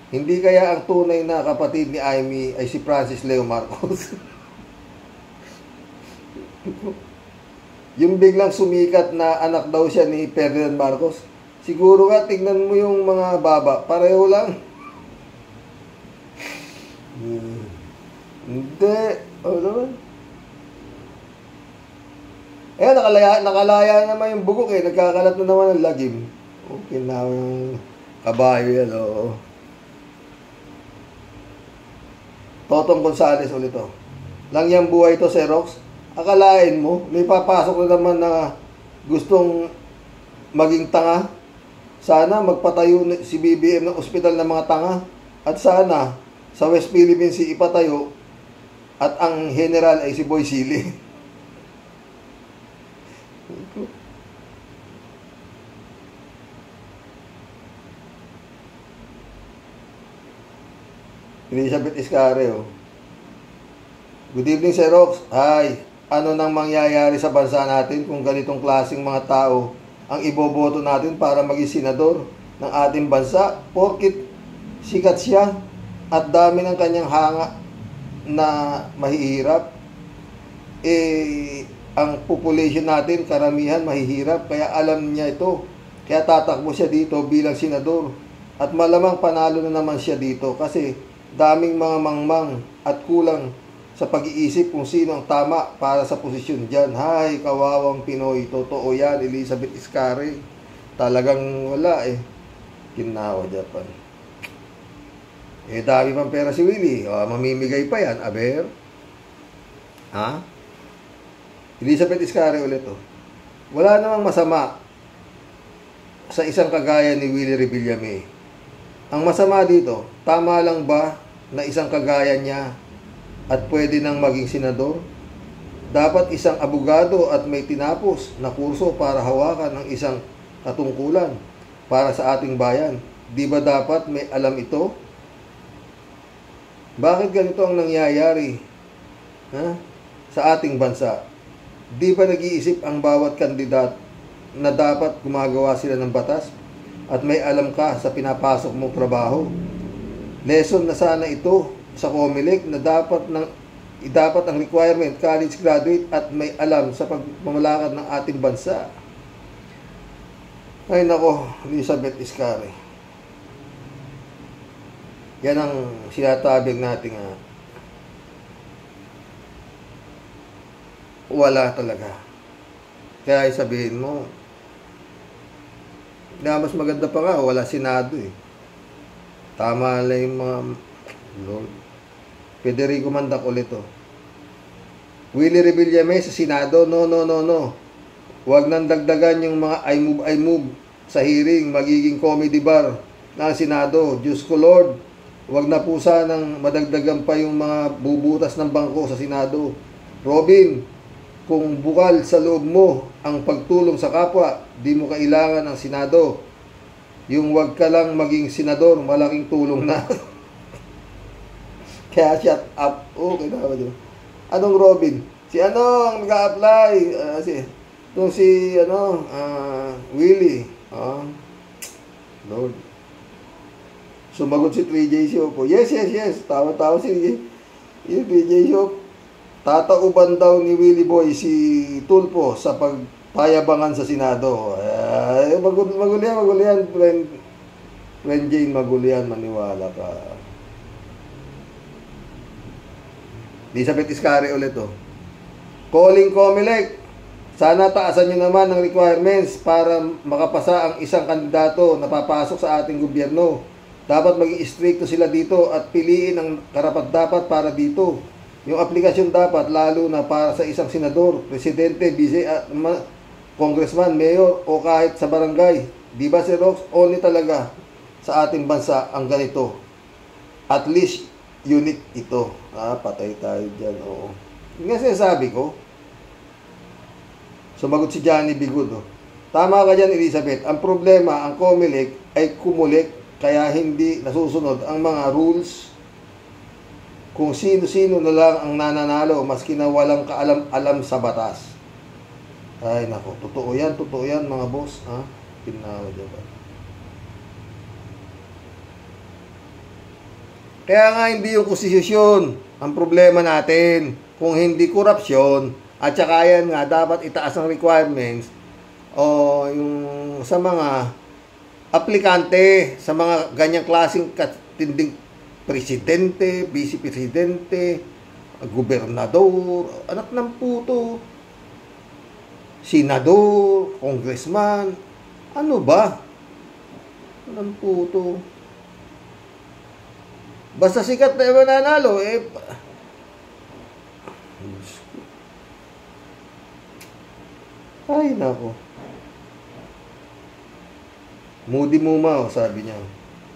Hindi kaya ang tunay na kapatid ni Amy ay si Francis Leo Marcos? Yung biglang sumikat na anak daw siya ni Ferdinand Marcos. Siguro nga, tignan mo yung mga baba, pareho lang. Hindi. Naman. Nakalaya naman yung bugok, eh. Nagkakalat na naman ang lagim. Okay na yung kabayo yan, oo. Totong Gonzales ulit, oh. Lang yung buhay to, Xerox. Akalain mo, may papasok na naman na gustong maging tanga. Sana magpatayo si BBM ng ospital ng mga tanga. At sana sa West Philippines si ipatayo at ang general ay si Boy Sili. Elizabeth Iscare, oh. Good evening, Sir Rox. Hi. Ano nang mangyayari sa bansa natin kung ganitong klaseng mga tao ang iboboto natin para maging senador ng ating bansa? Porkit sikat siya at dami ng kanyang hanga na mahihirap, ang population natin, karamihan mahihirap, kaya alam niya ito, kaya tatakbo siya dito bilang senador. At malamang panalo na naman siya dito kasi daming mga mangmang at kulang sa pag-iisip kung sino ang tama para sa posisyon dyan. Hay, kawawang Pinoy. Totoo yan, Elizabeth Iscari. Talagang wala eh. Ginawa Japan. Eh, dami pang pera si Willie. Mamimigay pa yan. Aber? Ha? Elizabeth Iscari ulit oh. Wala namang masama sa isang kagaya ni Willie Revillame. Ang masama dito, tama lang ba na isang kagaya niya at pwede nang maging senador? Dapat isang abogado at may tinapos na kurso para hawakan ang isang katungkulan para sa ating bayan. Di ba dapat may alam ito? Bakit ganito ang nangyayari sa ating bansa? Di ba nag-iisip ang bawat kandidat na dapat gumagawa sila ng batas at may alam ka sa pinapasok mong trabaho? Lesson na sana ito sa COMELEC na dapat ang requirement college graduate at may alam sa pagmamalakad ng ating bansa. Ay nako, Elizabeth Iscari. Yan ang sinatabing nating wala talaga. Kaya sabihin mo, na mas maganda pa nga, wala Senado eh. Tama lang yung mga Lord. Federico Mandac ulit oh. Willie Revillame sa Senado, no. Huwag nang dagdagan yung mga I move sa hearing, magiging comedy bar na Senado. Diyos ko Lord, huwag na po sanang madagdagan pa yung mga bubutas ng bangko sa Senado. Robin, kung bukal sa loob mo ang pagtulong sa kapwa, di mo kailangan ng Senado. Yung wag ka lang maging senador, malaking tulong na. Kaya shut up. Okay na ba? Anong Robin? Si ano ang nag-a-apply? Si Willie. Lord. Sumagot si 3J Shop. Yes. Tawa-tawa si 3J Shop. Tatauban daw ni Willie Boy si Tulfo sa pagpayabangan sa Senado. Magulo yan, friend Jane, magulo yan, maniwala ka. Elizabeth Iscari ulit oh. Calling COMELEC, sana taasan nyo naman ang requirements para makapasa ang isang kandidato na papasok sa ating gobyerno. Dapat maging stricto sila dito at piliin ang karapat-dapat para dito. Yung aplikasyon dapat lalo na para sa isang senador, presidente, vice, congressman, mayor o kahit sa barangay. Di ba si Rox? Only talaga sa ating bansa ang ganito. At least unique ito. Patay tayo dyan. Oo. Yung nga sinasabi ko, sumagot si Johnny Bigud. Tama ka dyan, Elizabeth. Ang problema, ang COMELEC ay kumulik kaya hindi nasusunod ang mga rules. Kung sino-sino na lang ang nananalo maski na walang kaalam-alam sa batas. Ay nako, totoo yan mga boss. Pinawa diba? Kaya nga hindi yung konstitusyon ang problema natin. Kung hindi korupsyon, at saka yan nga, dapat itaas ang requirements o yung sa mga aplikante, sa mga ganyang klaseng katinding presidente, vice-presidente, gobernador, anak ng puto, senador, congressman, ano ba? Anak ng puto. Basta sikat na mananalo, ay, nako. Moody Muma, sabi niya.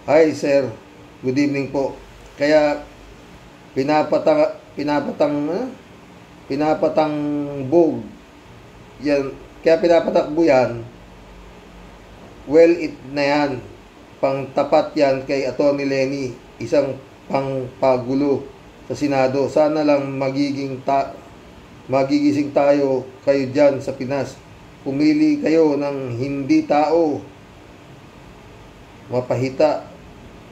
Hi, sir. Good evening po. Kaya pinapatangbog yan. Kaya pinapatakbo yan. Well, it na yan. Pangtapat yan kay Atty. Lenny. Isang pangpagulo sa Senado. Sana lang magigising tayo kayo dyan sa Pinas. Pumili kayo ng hindi tao. Mapahita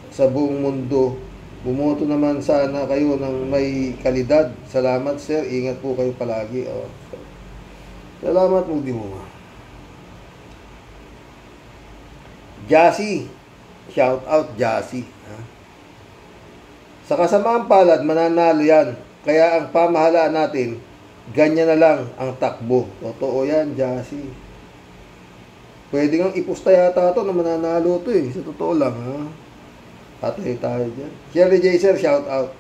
sa buong mundo. Bumoto naman sana kayo ng may kalidad. Salamat sir. Ingat po kayo palagi. Salamat, Moody mo. Jassy. Shout out, Jassy. Sa kasamaang palad, mananalo yan. Kaya ang pamahalaan natin, ganyan na lang ang takbo. Totoo yan, Jassy. Pwede nga ipusta yata ito na mananalo ito eh. Sa totoo lang, ha? Patay tayo dyan. Sherry J. Sir, shout out.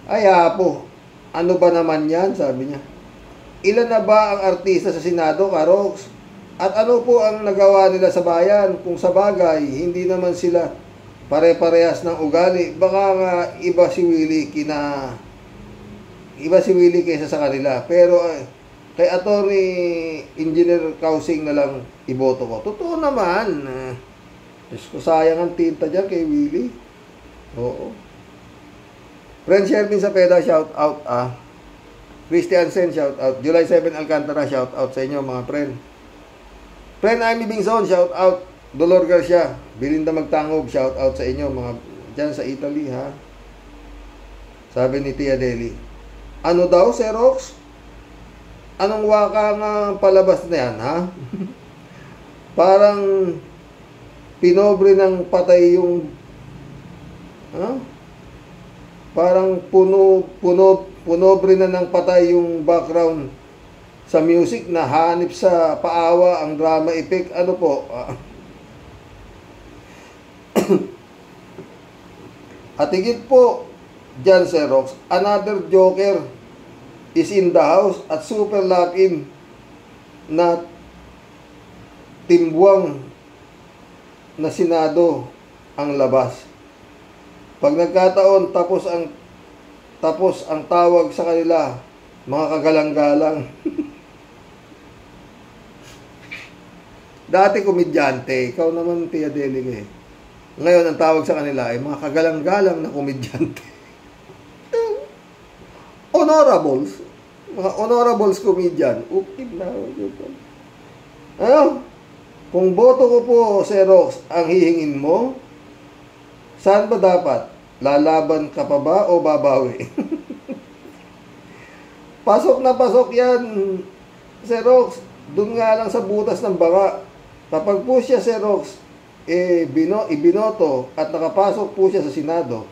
Ay, Apo, ano ba naman yan? Sabi niya. Ilan na ba ang artista sa Senado, Karox? At ano po ang nagawa nila sa bayan? Kung sa bagay, hindi naman sila pare-parehas ng ugali. Baka nga iba si Willie kaysa sa kanila. Pero kay Attorney Engineer Kausing na lang iboto ko. Totoo naman. Diyos ko, sayang ang tinta dyan kay Willie. Oo. Friend Shervin Sapeda, shout out. Christian Sen, shout out. July 7 Alcantara, shout out sa inyo mga friend. Friend Amy Bingson, shout out. Dolor Garcia, Belinda Magtangog, shout out sa inyo mga dyan sa Italy, ha. Sabi ni Tia Deli. Ano daw, Xerox? Anong waka nga palabas na yan, ha? Parang pinobre ng patay yung parang punobre na ng patay yung background sa music na hanip sa paawa ang drama effect. Ano po? At higit po dyan, Xerox, another joker is in the house at super lock-in na timbuang na Senado ang labas. Pag nagkataon, tapos ang tawag sa kanila, mga kagalang-galang. Dati komedyante, ikaw naman, Tia Delig eh. Ngayon, ang tawag sa kanila ay mga kagalang-galang na komedyante. Honorables. Mga honorables comedian. Ukib na. Ano? Kung boto ko po, Xerox, ang hihingin mo, saan ba dapat? Lalaban ka pa ba o babawi? Pasok na pasok yan, Xerox. Doon nga lang sa butas ng banga. Kapag po siya, Xerox, ibinoto at nakapasok po siya sa Senado,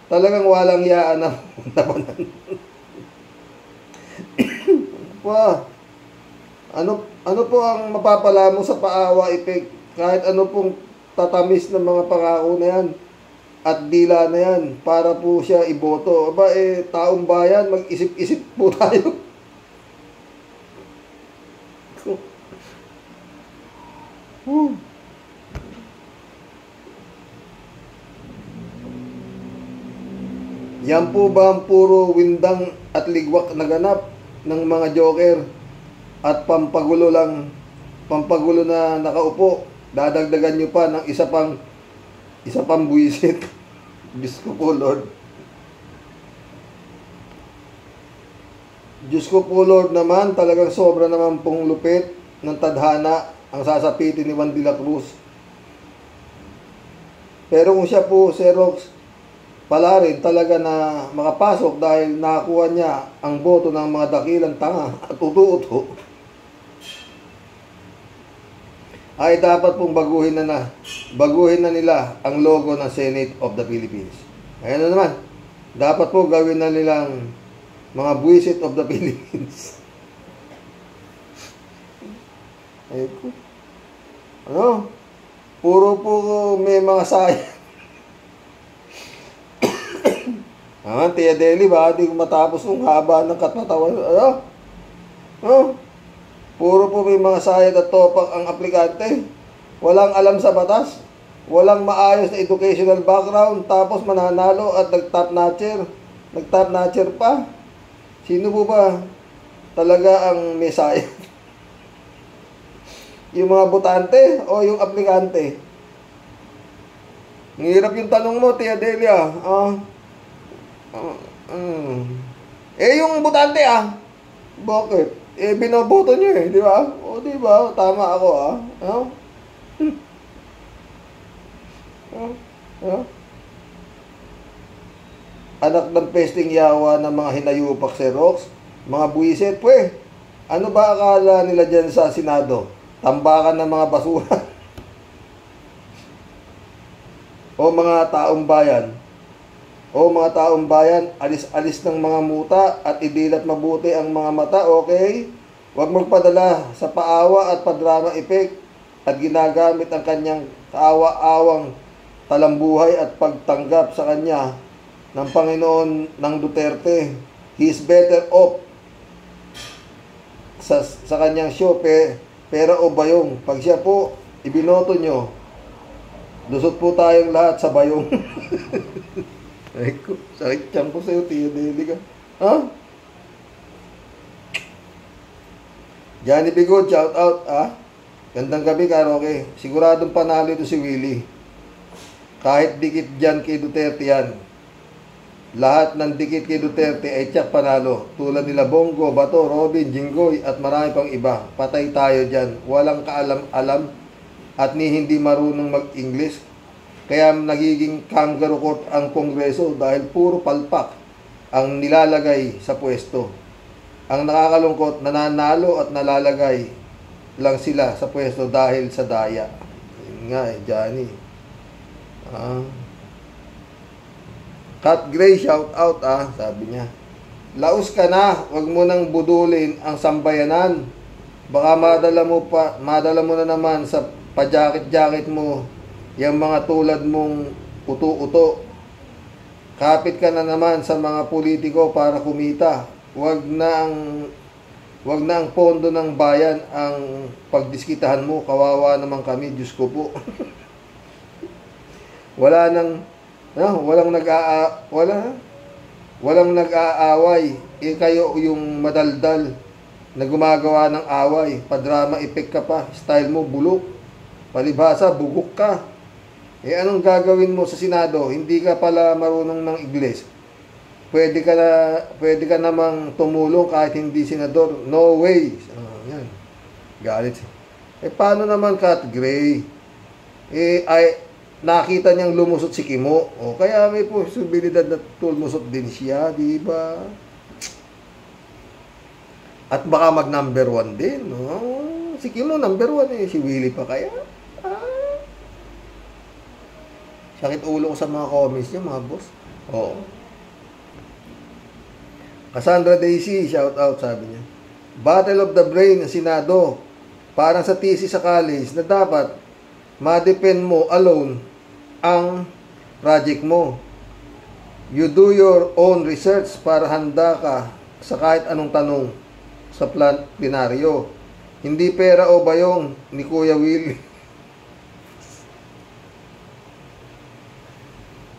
talagang walang yaan na nabanan. Ano po ang mapapala mo sa paawa effect? Kahit ano pong tatamis ng mga pangako na yan at dila na yan para po siya iboto. Aba, taong bayan, mag-isip-isip po tayo. Yan po ba ang puro windang at ligwak na ganap ng mga joker at pampagulo na nakaupo? Dadagdagan nyo pa ng isa pang buwisit. Diyos ko po, Lord. Diyos ko po, Lord naman, talagang sobra naman pong lupit ng tadhana ang sasapitin ni Juan de la Cruz. Pero kung siya po, Xerox, pala rin talaga na makapasok dahil nakakuha niya ang boto ng mga dakilang tanga at uto-uto, ay dapat pong baguhin na nila ang logo ng Senate of the Philippines. Ayan na naman. Dapat po gawin na nilang mga buwisit of the Philippines. Ayun po. Ano? Puro po may mga sayang. Tia Deli, ba? Di ko matapos ng haba ng katmatawan. Puro po may mga sayad at topak ang aplikante. Walang alam sa batas. Walang maayos na educational background. Tapos mananalo at nag-top notcher. Nag-top notcher pa. Sino po ba talaga ang may sayad? Yung mga botante o yung aplikante? Ngirap yung tanong mo, Tia Delia. Yung botante bakit? Binoboto nyo di ba? O, di ba? Tama ako, Anak ng pesting yawa ng mga hinayupak, Xerox. Mga buwisit, ano ba akala nila dyan sa Senado? Tambakan ng mga basura. O mga taong bayan, alis-alis ng mga muta at idilat mabuti ang mga mata, okay? Huwag magpadala sa paawa at padrama effect at ginagamit ang kanyang kaawa-awang talambuhay at pagtanggap sa kanya ng Panginoon ng Duterte. He is better off sa kanyang show, pera o bayong. Pag siya po ibinoto nyo, lusot po tayong lahat sa bayong. Ay ko, sakit tiyan ko sa'yo, Tio Deli ka. Ha? Johnny Bigot, shout out, Gandang gabi, Karoke. Siguradong panalo ito si Willie. Kahit dikit dyan kay Duterte yan. Lahat ng dikit kay Duterte ay tiyak panalo. Tulad nila Bongo, Bato, Robin, Jinggoy at marami pang iba. Patay tayo dyan. Walang kaalam-alam at hindi marunong mag-English. Kaya nagiging kangaroo court ang Kongreso dahil puro palpak ang nilalagay sa pwesto. Ang nakakalungkot, nananalo at nalalagay lang sila sa pwesto dahil sa daya. Yun nga Johnny. Kat Gray, shout out sabi niya. Laos ka na, wag mo nang budulin ang sambayanan. Baka madala mo na naman sa pajakit-jakit mo yung mga tulad mong uto-uto. Kapit ka na naman sa mga politiko para kumita. Wag na ang pondo ng bayan ang pagdiskitahan mo. Kawawa naman kami, Diyos ko po. walang nag-aaway. Kayo yung madaldal na gumagawa ng away. Padrama effect ka pa. Style mo bulok. Palibhasa, bugok ka. Anong gagawin mo sa Senado? Hindi ka pala marunong ng Ingles. Pwede ka namang tumulong kahit hindi senador. No way. Yan. Galit. Paano naman Kat Gray? Nakita niyang lumusot si Kimo. Kaya may posibilidad na lumusot din siya, di ba? At baka mag number 1 din. Si Kimo number 1 si Willie pa kaya? Sakit ulo ko sa mga comments niya, mga boss. Cassandra Daisy, shout out, sabi niya. Battle of the Brain ng Senado. Parang sa thesis sa college na dapat ma-depend mo alone ang project mo. You do your own research para handa ka sa kahit anong tanong sa plenaryo. Hindi pera o bayong ni Kuya Will.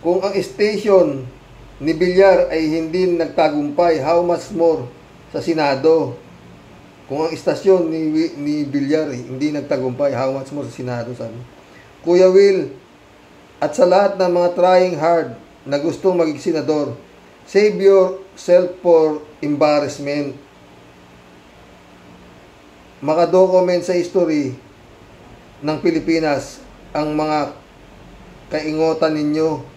Kung ang station ni Villar ay hindi nagtagumpay, how much more sa Senado? Kung ang istasyon ni Villar hindi nagtagumpay, how much more sa Senado, sabi. Kuya Will, at sa lahat ng mga trying hard na gustong maging senador, save yourself for embarrassment. Makadocument sa history ng Pilipinas ang mga kaingotan ninyo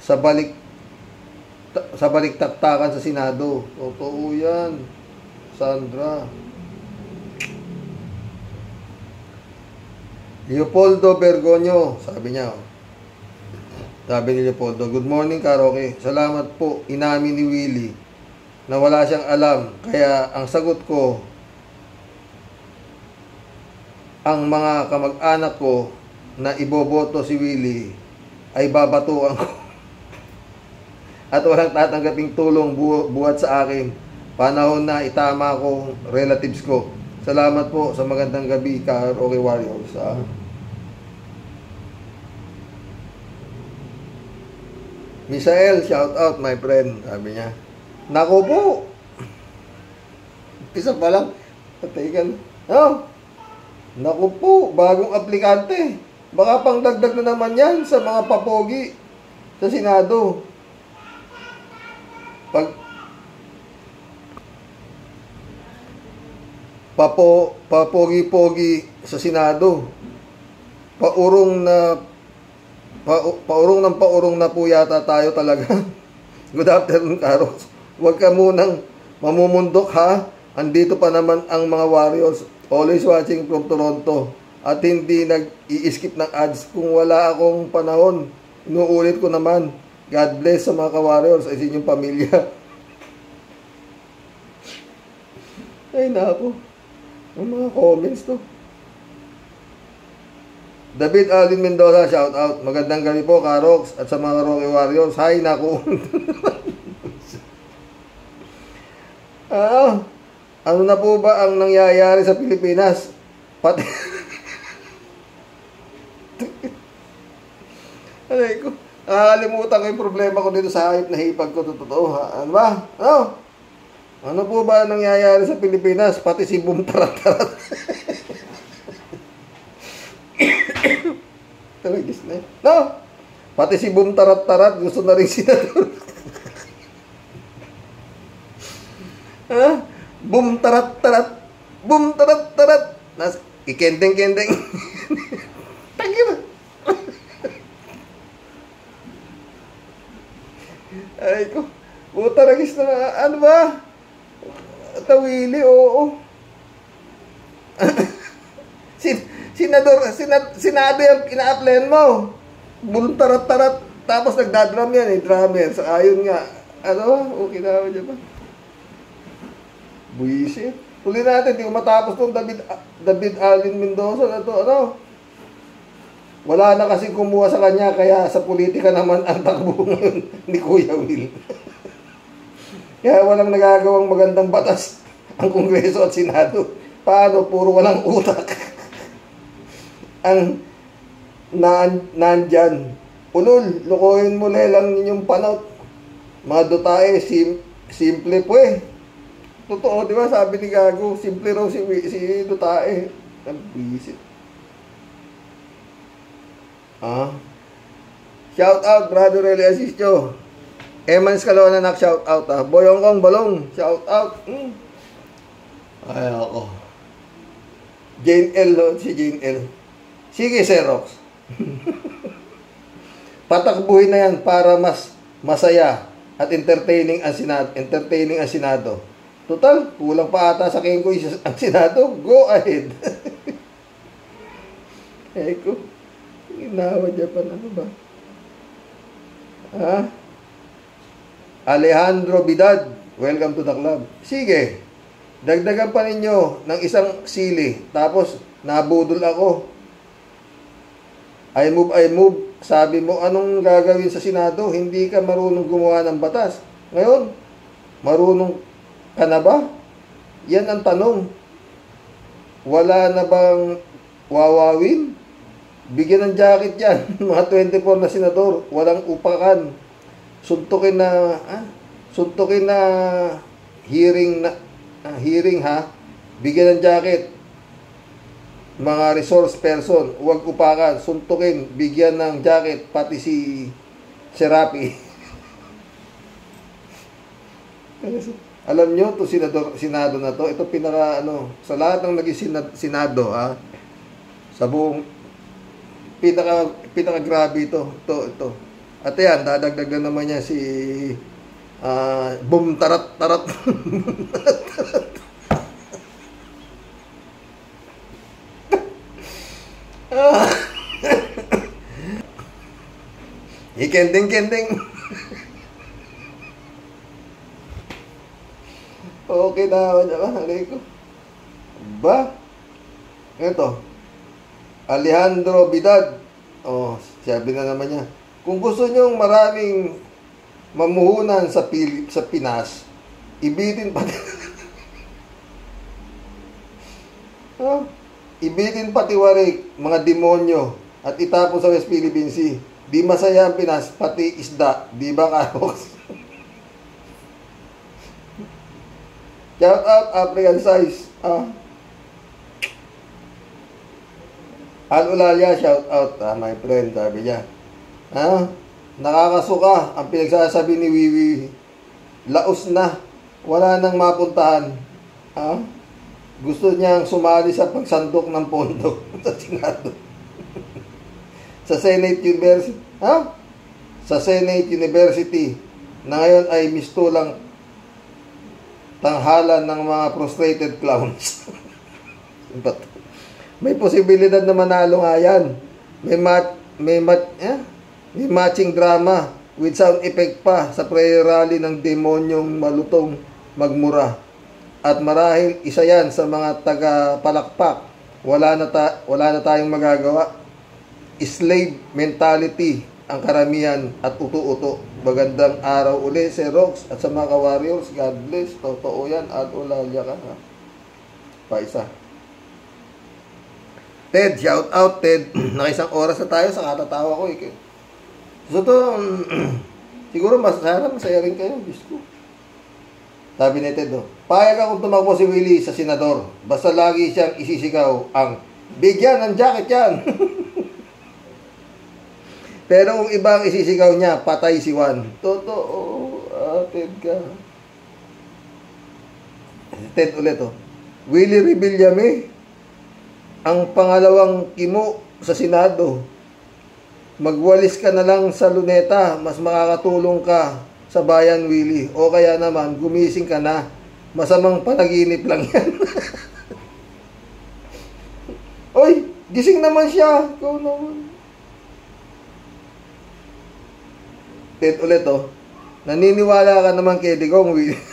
sa balik-taktakan sa Senado. Totoo yan, Sandra. Leopoldo Bergoño, sabi niya. Sabi ni Leopoldo, good morning, Karoke. Salamat po, inamin ni Willie na wala siyang alam. Kaya ang sagot ko, ang mga kamag-anak ko na iboboto si Willie ay babatuan ko. At walang tatanggaping tulong buhat sa akin. Panahon na itama ko relatives ko. Salamat po sa magandang gabi, Karoke Warriors. Misael, shout out my friend. Sabi niya, naku po. Isa pa lang. Patigan. Naku po, bagong aplikante. Baka pang dagdag na naman yan sa mga papogi sa Senado. Papogi-pogi sa Senado. Paurong na po yata tayo talaga. Good afternoon, Karos. Huwag ka munang mamumundok, ha? Andito pa naman ang mga Warriors. Always watching from Toronto. At hindi nag-i-skip ng ads. Kung wala akong panahon, Inuulit ko naman, God bless sa mga ka-warriors ay inyong pamilya. Ay, nako. Ang mga comments to. David Alvin Mendoza, shout out. Magandang gabi po, Karox, at sa mga Rocky Warriors. Hi, naku. Ano na po ba ang nangyayari sa Pilipinas? Pati... Alay ko. Nakakalimutan ko yung problema ko dito sa hayop na hipag ko. Totoo, ha? Ano ba? Ano po ba ang nangyayari sa Pilipinas? Pati si Boom Tarat-Tarat. Talagis na yun. No! Pati si Boom Tarat-Tarat gusto na rin senador. Ha? Boom Tarat-Tarat. Boom Tarat-Tarat. Ikendeng-kendeng. Tangina. Ay ko. Talagis na. Ano ba? Tawili, oo. Sinado yung ina-applyan mo. Boom Tarat-Tarat. Tapos nagdadrum yan, drummer. So, ayun nga. Ano? Okay na dyan ba? Buisit. Huli natin, hindi ko matapos itong David Alvin Mendoza na to. Ano? Wala na kasi kumuha sa kanya, kaya sa politika naman ang takbo ni Kuya Will. Kaya walang nagagawang magandang batas ang Kongreso at Senado. Paano? Puro walang utak. Ang nandyan. Ulol, lukuhin mo lang ninyong panot. Mga dutae, simple po eh. Totoo, di ba? Sabi ni Gago, simple raw si dutae. Ang bisit. Shout out, brother Eli Asistio. Emans Kalona shout out. Boyong Kong Balong, shout out. Ay, ako. Jane L, si Jane L. Sige, Xerox. Patakbuhin na yan para mas masaya at entertaining ang Senado. Total, kulang pa ata sa Kengkoy ang Senado. Go ahead. Eko. Ginawa Japan, ano ba? Alejandro Bidad, welcome to the club. Sige, dagdagan pa ninyo ng isang sili, tapos nabudol ako. I move. Sabi mo, anong gagawin sa Senado? Hindi ka marunong gumawa ng batas. Ngayon, marunong ka na ba? Yan ang tanong. Wala na bang wawawin? Bigyan ng jacket yan. Mga 24 na senador, walang upakan. Suntukin na hearing ha. Bigyan ng jacket. Mga resource person, huwag upakan, suntukin, bigyan ng jacket, pati si Serapi. Alam nyo, to Senado na to, ito pinaka, sa lahat ng naging Senado, ha, sa buong, pinaka grabe ito. At yan, dadagdag na naman niya si, Boom Tarat-Tarat. Ikending-kending. Okay na, halay ko. Ba? Ito. Alejandro Bidad. Sabi na naman niya. Kung gusto nyong maraming mamuhunan sa Pinas, ibitin pati ibitin pati warik, mga demonyo, at itapon sa West Philippine Sea. Di masaya ang Pinas, pati isda. Di ba, Karox? Shout out, African size. Al-Ulalia, shout out, my friend, sabi niya. Nakakasuka ang pinagsasabi ni Wiwi. Laos na. Wala nang mapuntahan. Gusto niyang sumali sa pagsandok ng pondo sa Senado. Sa Senate University. Sa Senate University na ngayon ay mistulang tanghalan ng mga frustrated clowns. May posibilidad na manalo nga yan. May matching drama with sound effect pa sa prayer rally ng demonyong malutong magmura. At marahil isa yan sa mga taga-palakpak. Wala na tayong magagawa. Slave mentality ang karamihan at uto-uto. Magandang araw uli, Sir Rox, at sa mga ka-warriors. God bless. Totoo yan. At ulalya ka. Ha? Pa-isa. Ted, shout out, Ted. Nakaisang oras na tayo sa katatawa ko. So to, siguro masaya rin kayo. Diyos ko. Sabi ni Ted, payag akong tumakbo si Willie sa senador. Basta lagi siyang isisigaw ang bigyan ng jacket yan. Pero kung ibang isisigaw niya, patay si Juan. Totoo, Ted ka. Ted ulit, Willie Rebillame, ang pangalawang kimo sa Senado. Magwalis ka na lang sa luneta, mas makakatulong ka sa bayan, Willie. O kaya naman, gumising ka na. Masamang panaginip lang yan. Oy, gising naman siya. Ikaw naman. Ted ulit, naniniwala ka naman kay Digong, Willie.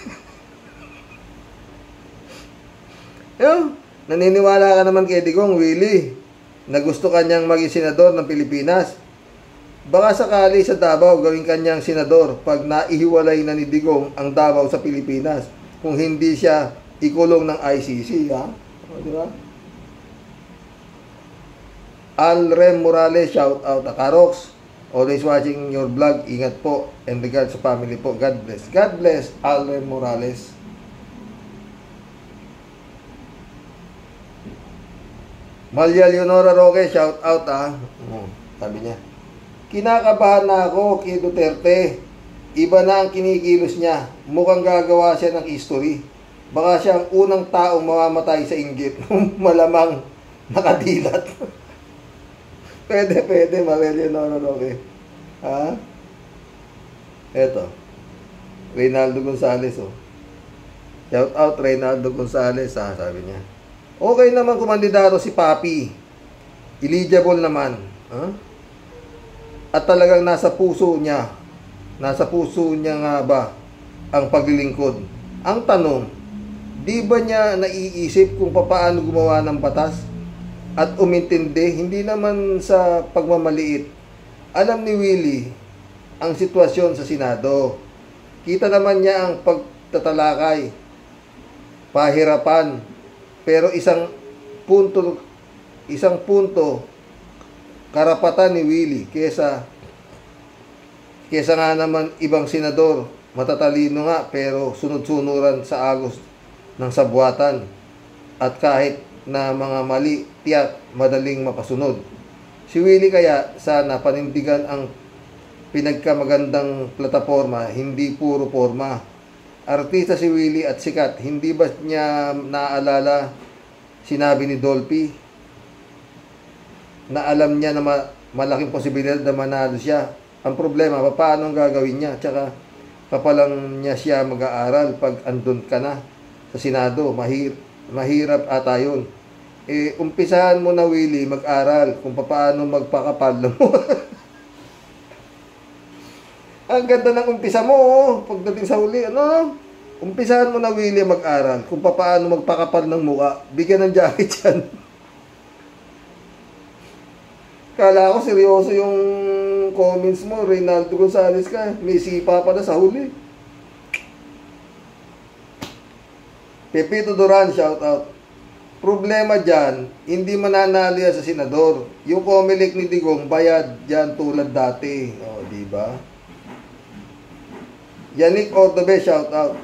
Naniniwala ka naman kay Digong, Willie, na gusto kanyang maging senador ng Pilipinas. Baka sakali sa Davao gawing kanyang senador pag naihiwalay na ni Digong ang Davao sa Pilipinas kung hindi siya ikulong ng ICC, ha? O, di ba? Alrem Morales, shout out. Karox, always watching your vlog. Ingat po and regards sa family po. God bless. God bless, Alrem Morales. Malia Leonora Roque, shout out, ha? Sabi niya, kinakabahan na ako kay Duterte. Iba na ang kinikilos niya. Mukhang gagawa siya ng history. Baka siya ang unang taong mamamatay sa inggit. Malamang nakadilat. Pwede, Malia Leonora Roque. Ha? Eto. Reynaldo Gonzales, shout out, Reynaldo Gonzales, ha? Sabi niya, okay naman kumandidato si Papi. Eligible naman. At talagang nasa puso niya nga ba ang paglilingkod. Ang tanong, di ba niya naiisip kung paano gumawa ng batas at umintindi? Hindi naman sa pagmamaliit. Alam ni Willie ang sitwasyon sa Senado. Kita naman niya ang pagtatalakay, pahirapan. Pero isang punto karapatan ni Willie kesa nga naman ibang senador, matatalino nga pero sunod-sunuran sa agos ng sabwatan at kahit na mga mali tiyak madaling mapasunod. Si Willie kaya sana panindigan ang pinagkamagandang plataforma, hindi puro forma. Artista si Willie at sikat. Hindi ba niya naaalala sinabi ni Dolphy na alam niya na malaking posibilidad na manalo siya? Ang problema, paano ang gagawin niya? Tsaka papalang niya siya mag-aaral pag andun ka na sa Senado. Mahirap ata yun. Umpisahan mo na, Willie, mag-aral kung paano magpakapal mo. Ang ganda ng umpisa mo, pagdating sa huli, umpisahan mo na, Willie, mag-aral kung paano magpakapal ng mukha. Bigyan ng jacket yan. Kala ko seryoso yung comments mo, Reynaldo Gonzales ka. May sipa pa na sa huli. Pepito Duran, shout out. Problema dyan, hindi mananalo yan sa senador. Yung Comelec ni Digong, bayad dyan tulad dati. O, diba? Yannick Ordobe, shout out.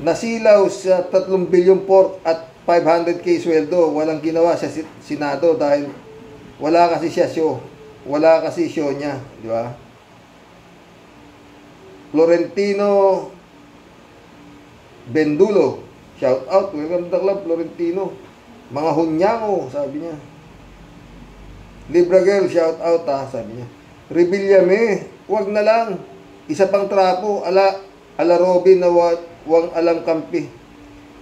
Nasilaw sa 3 bilyong pork at 500k sweldo. Walang ginawa sa Senado dahil wala kasi siya show. Wala kasi show niya, di ba? Florentino Bendulo, shout out. Welcome to the club, Florentino. Mga hunyango, sabi niya. Libra Girl, shout out, ha, sabi niya. Rebillame, wag na lang. Isa pang trapo, ala Robin na wang alam kampi.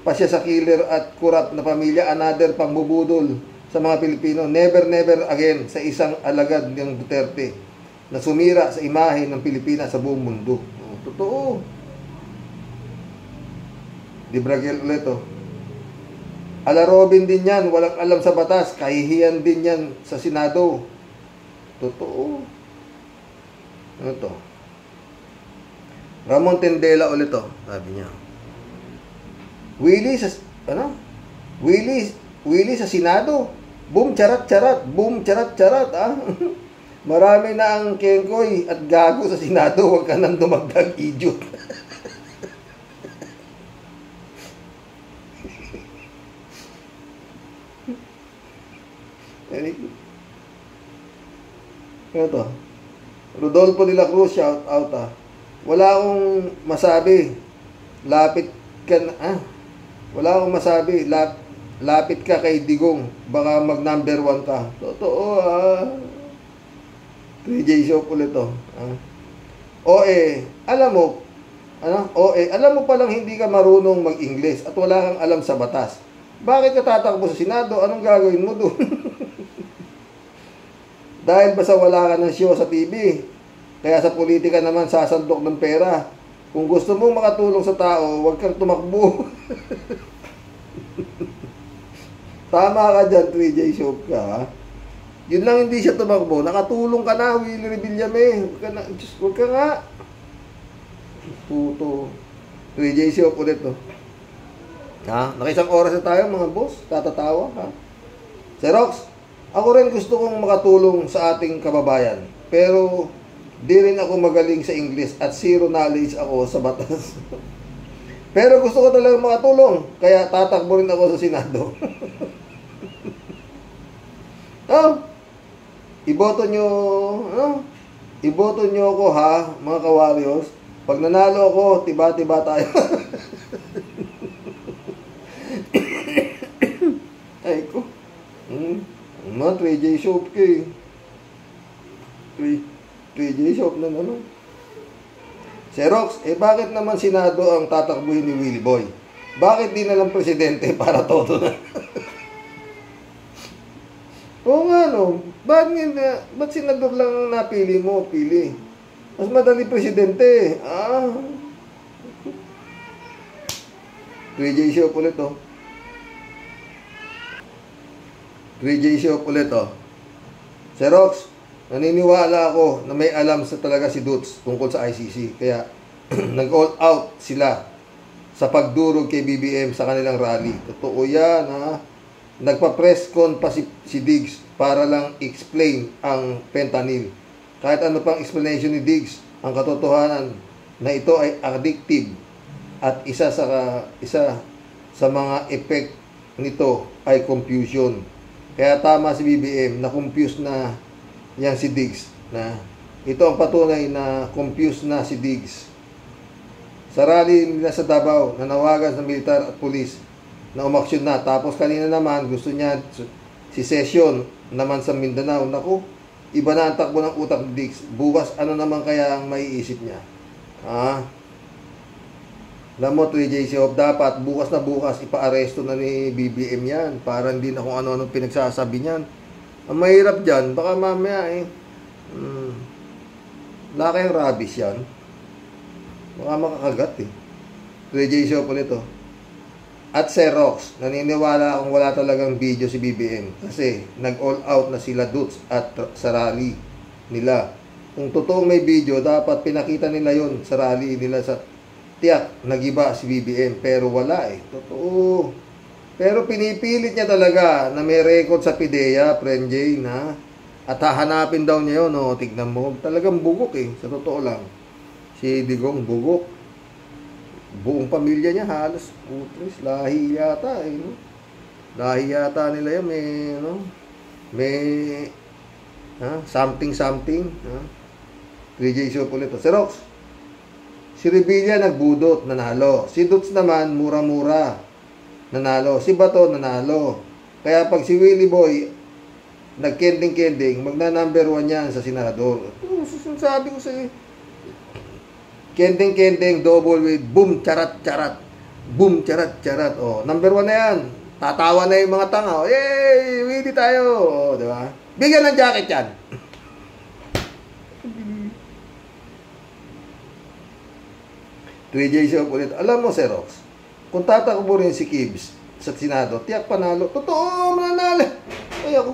Pasya sa killer at kurap na pamilya, another pangbubudol sa mga Pilipino. Never again sa isang alagad ng Duterte. na sumira sa imahe ng Pilipinas sa buong mundo. Totoo. Di bragel ulit, Alarobin din yan, walang alam sa batas, kahihiyan din yan sa Senado. Totoo. Ano to? Ramon Tendela ulit, sabi niya. Willie sa Senado. Boom, charat-charat. Boom, charat-charat, Marami na ang kengkoy at gago sa Senado. Huwag ka nang dumagdag, idiot. Ano to? Rodolfo de la Cruz, shout out, Wala akong masabi. Lapit ka na, Wala akong masabi. Lapit ka kay Digong. Baka mag number 1 ka. Totoo, 3J Shop ulit, alam mo palang hindi ka marunong mag-Ingles at wala kang alam sa batas. Bakit ka tatakbo sa Senado? Anong gagawin mo doon? Dahil basta wala ka ng show sa TV. Kaya sa politika naman sasandok ng pera. Kung gusto mong makatulong sa tao, huwag kang tumakbo. Tama ka dyan, 3J Shop ka, Yun lang hindi siya tumakbo. Nakatulong ka na, Willie Revillame. Huwag ka nga. Puto. 3J Shop ulit, Nakisang oras na tayo, mga boss. Tatatawa, Xerox, ako rin gusto kong makatulong sa ating kababayan. Pero, di rin ako magaling sa English at zero knowledge ako sa batas. Pero gusto ko talaga makatulong. Kaya tatakbo rin ako sa Senado. Iboto nyo, Iboto nyo ako, mga ka-warriors. Pag nanalo ako, tiba-tiba tayo. Ay ko. 3J Shop kay. 3J Shop na naman. Xerox, bakit naman Senado ang tatakbuhin ni Willie Boy? Bakit di na lang presidente para todo na? Oo nga, ba't senador lang napili mo? Pili. Mas madali presidente. 3J Shop ulit, 3J Shop ulit, Xerox, naniniwala ako na may alam sa talaga si Dutz tungkol sa ICC. Kaya, nag-all out sila sa pagdurog kay BBM sa kanilang rally. Totoo yan, Nagpa-press con pa si Diggs para lang explain ang fentanyl. Kahit ano pang explanation ni Diggs, ang katotohanan na ito ay addictive at isa sa mga effect nito ay confusion. Kaya tama si BBM na confused na yan si Diggs, na ito ang patunay na confused na si Diggs. Sa rally nila sa Davao, nanawagan sa militar at pulis na umaksyon na. Tapos kanina naman gusto niya si Session naman sa Mindanao. Naku, iba na ang takbo ng utak ni Diggs. Bukas ano naman kaya ang maiisip niya? Alam mo, 3J Shop, dapat bukas na bukas ipa-aresto na ni BBM yan para hindi na kung ano-ano pinagsasabi niyan. Ang mahirap dyan, baka mamaya wala kayong rabies yan. Baka makakagat 3J Shop ulit, At Xerox, naniniwala akong wala talagang video si BBM kasi nag-all out na sila Dutz at sa rally nila. Kung totoong may video, dapat pinakita nila yon sa rally nila sa tiyak, nagiba si BBM, pero wala Totoo. Pero pinipilit niya talaga na may record sa PIDEA, friend Jay, na at hahanapin daw niya yun, tignan mo, talagang bugok sa totoo lang. Si Digong bugok. Buong pamilya niya halos putres, lahi yata Lahi yata nila yan, may something 3J Shop ulit. Xerox, si Revilla nagbudot, nanalo. Si Dutz naman mura-mura, nanalo. Si Bato nanalo. Kaya pag si Willie Boy nagkending-kending, magna-number 1 yan sa senador. Sabi ko sa'yo, kending-kending, double with boom, charat-charat. Boom, charat-charat. Number 1 na yan. Tatawa na yung mga tanga. Yay! Willie tayo. Diba? Bigyan ng jacket yan. 3J show ulit. Alam mo, Xerox, kung tatakbo rin si Kibs sa Senado, tiyak panalo. Totoo, mananalo. Ay ako,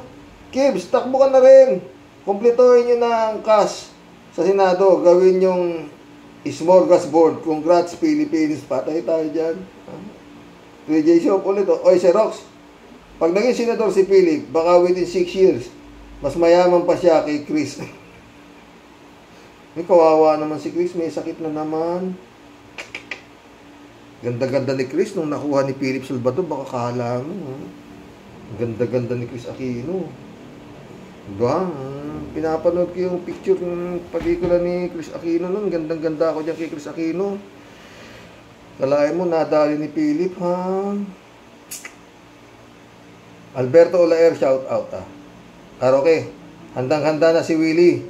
Kibs, takbo ka na rin. Kumplituhin nyo na ang cash sa Senado. Gawin yung smorgasbord. Congrats, Philippines. Patay tayo dyan. 3J show ulit. Oy, Xerox, pag naging senador si Philip, baka within 6 years, mas mayaman pa siya kay Chris. May kawawa naman si Chris, may sakit na naman. Ganda-ganda ni Chris nung nakuha ni Philip Salvador, baka kala mo. Ganda-ganda ni Chris Aquino. Diba? Pinapanood ko yung picture ng pelikula ni Chris Aquino nun. Gandang-ganda ako dyan kay Chris Aquino. Kalahin mo, nadali ni Philip, ha? Alberto Olaer, shout out, ha? Karoke, handang-handa na si Willie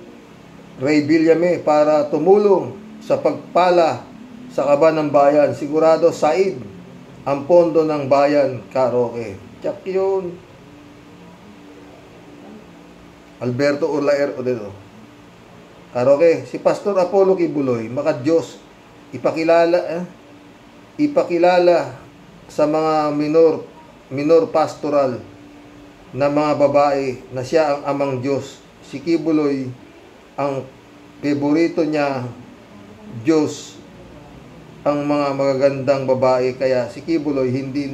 Ray Villame para tumulong sa pagpala sa kaban ng bayan. Sigurado Said ang pondo ng bayan. Karoke, tsak yun. Alberto Olaer o dito. Karoke, si Pastor Apollo Kibuloy, maka-Diyos, ipakilala sa mga minor pastoral na mga babae na siya ang amang Diyos. Si Kibuloy, ang favorito niya, Diyos, ang mga magagandang babae. Kaya si Kibuloy hindi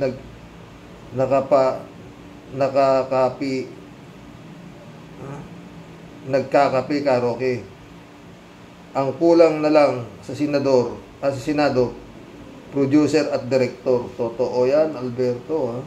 nagkakapi, Karoke. Ang kulang na lang sa Senado, producer at director. Totoo yan, Alberto, ha?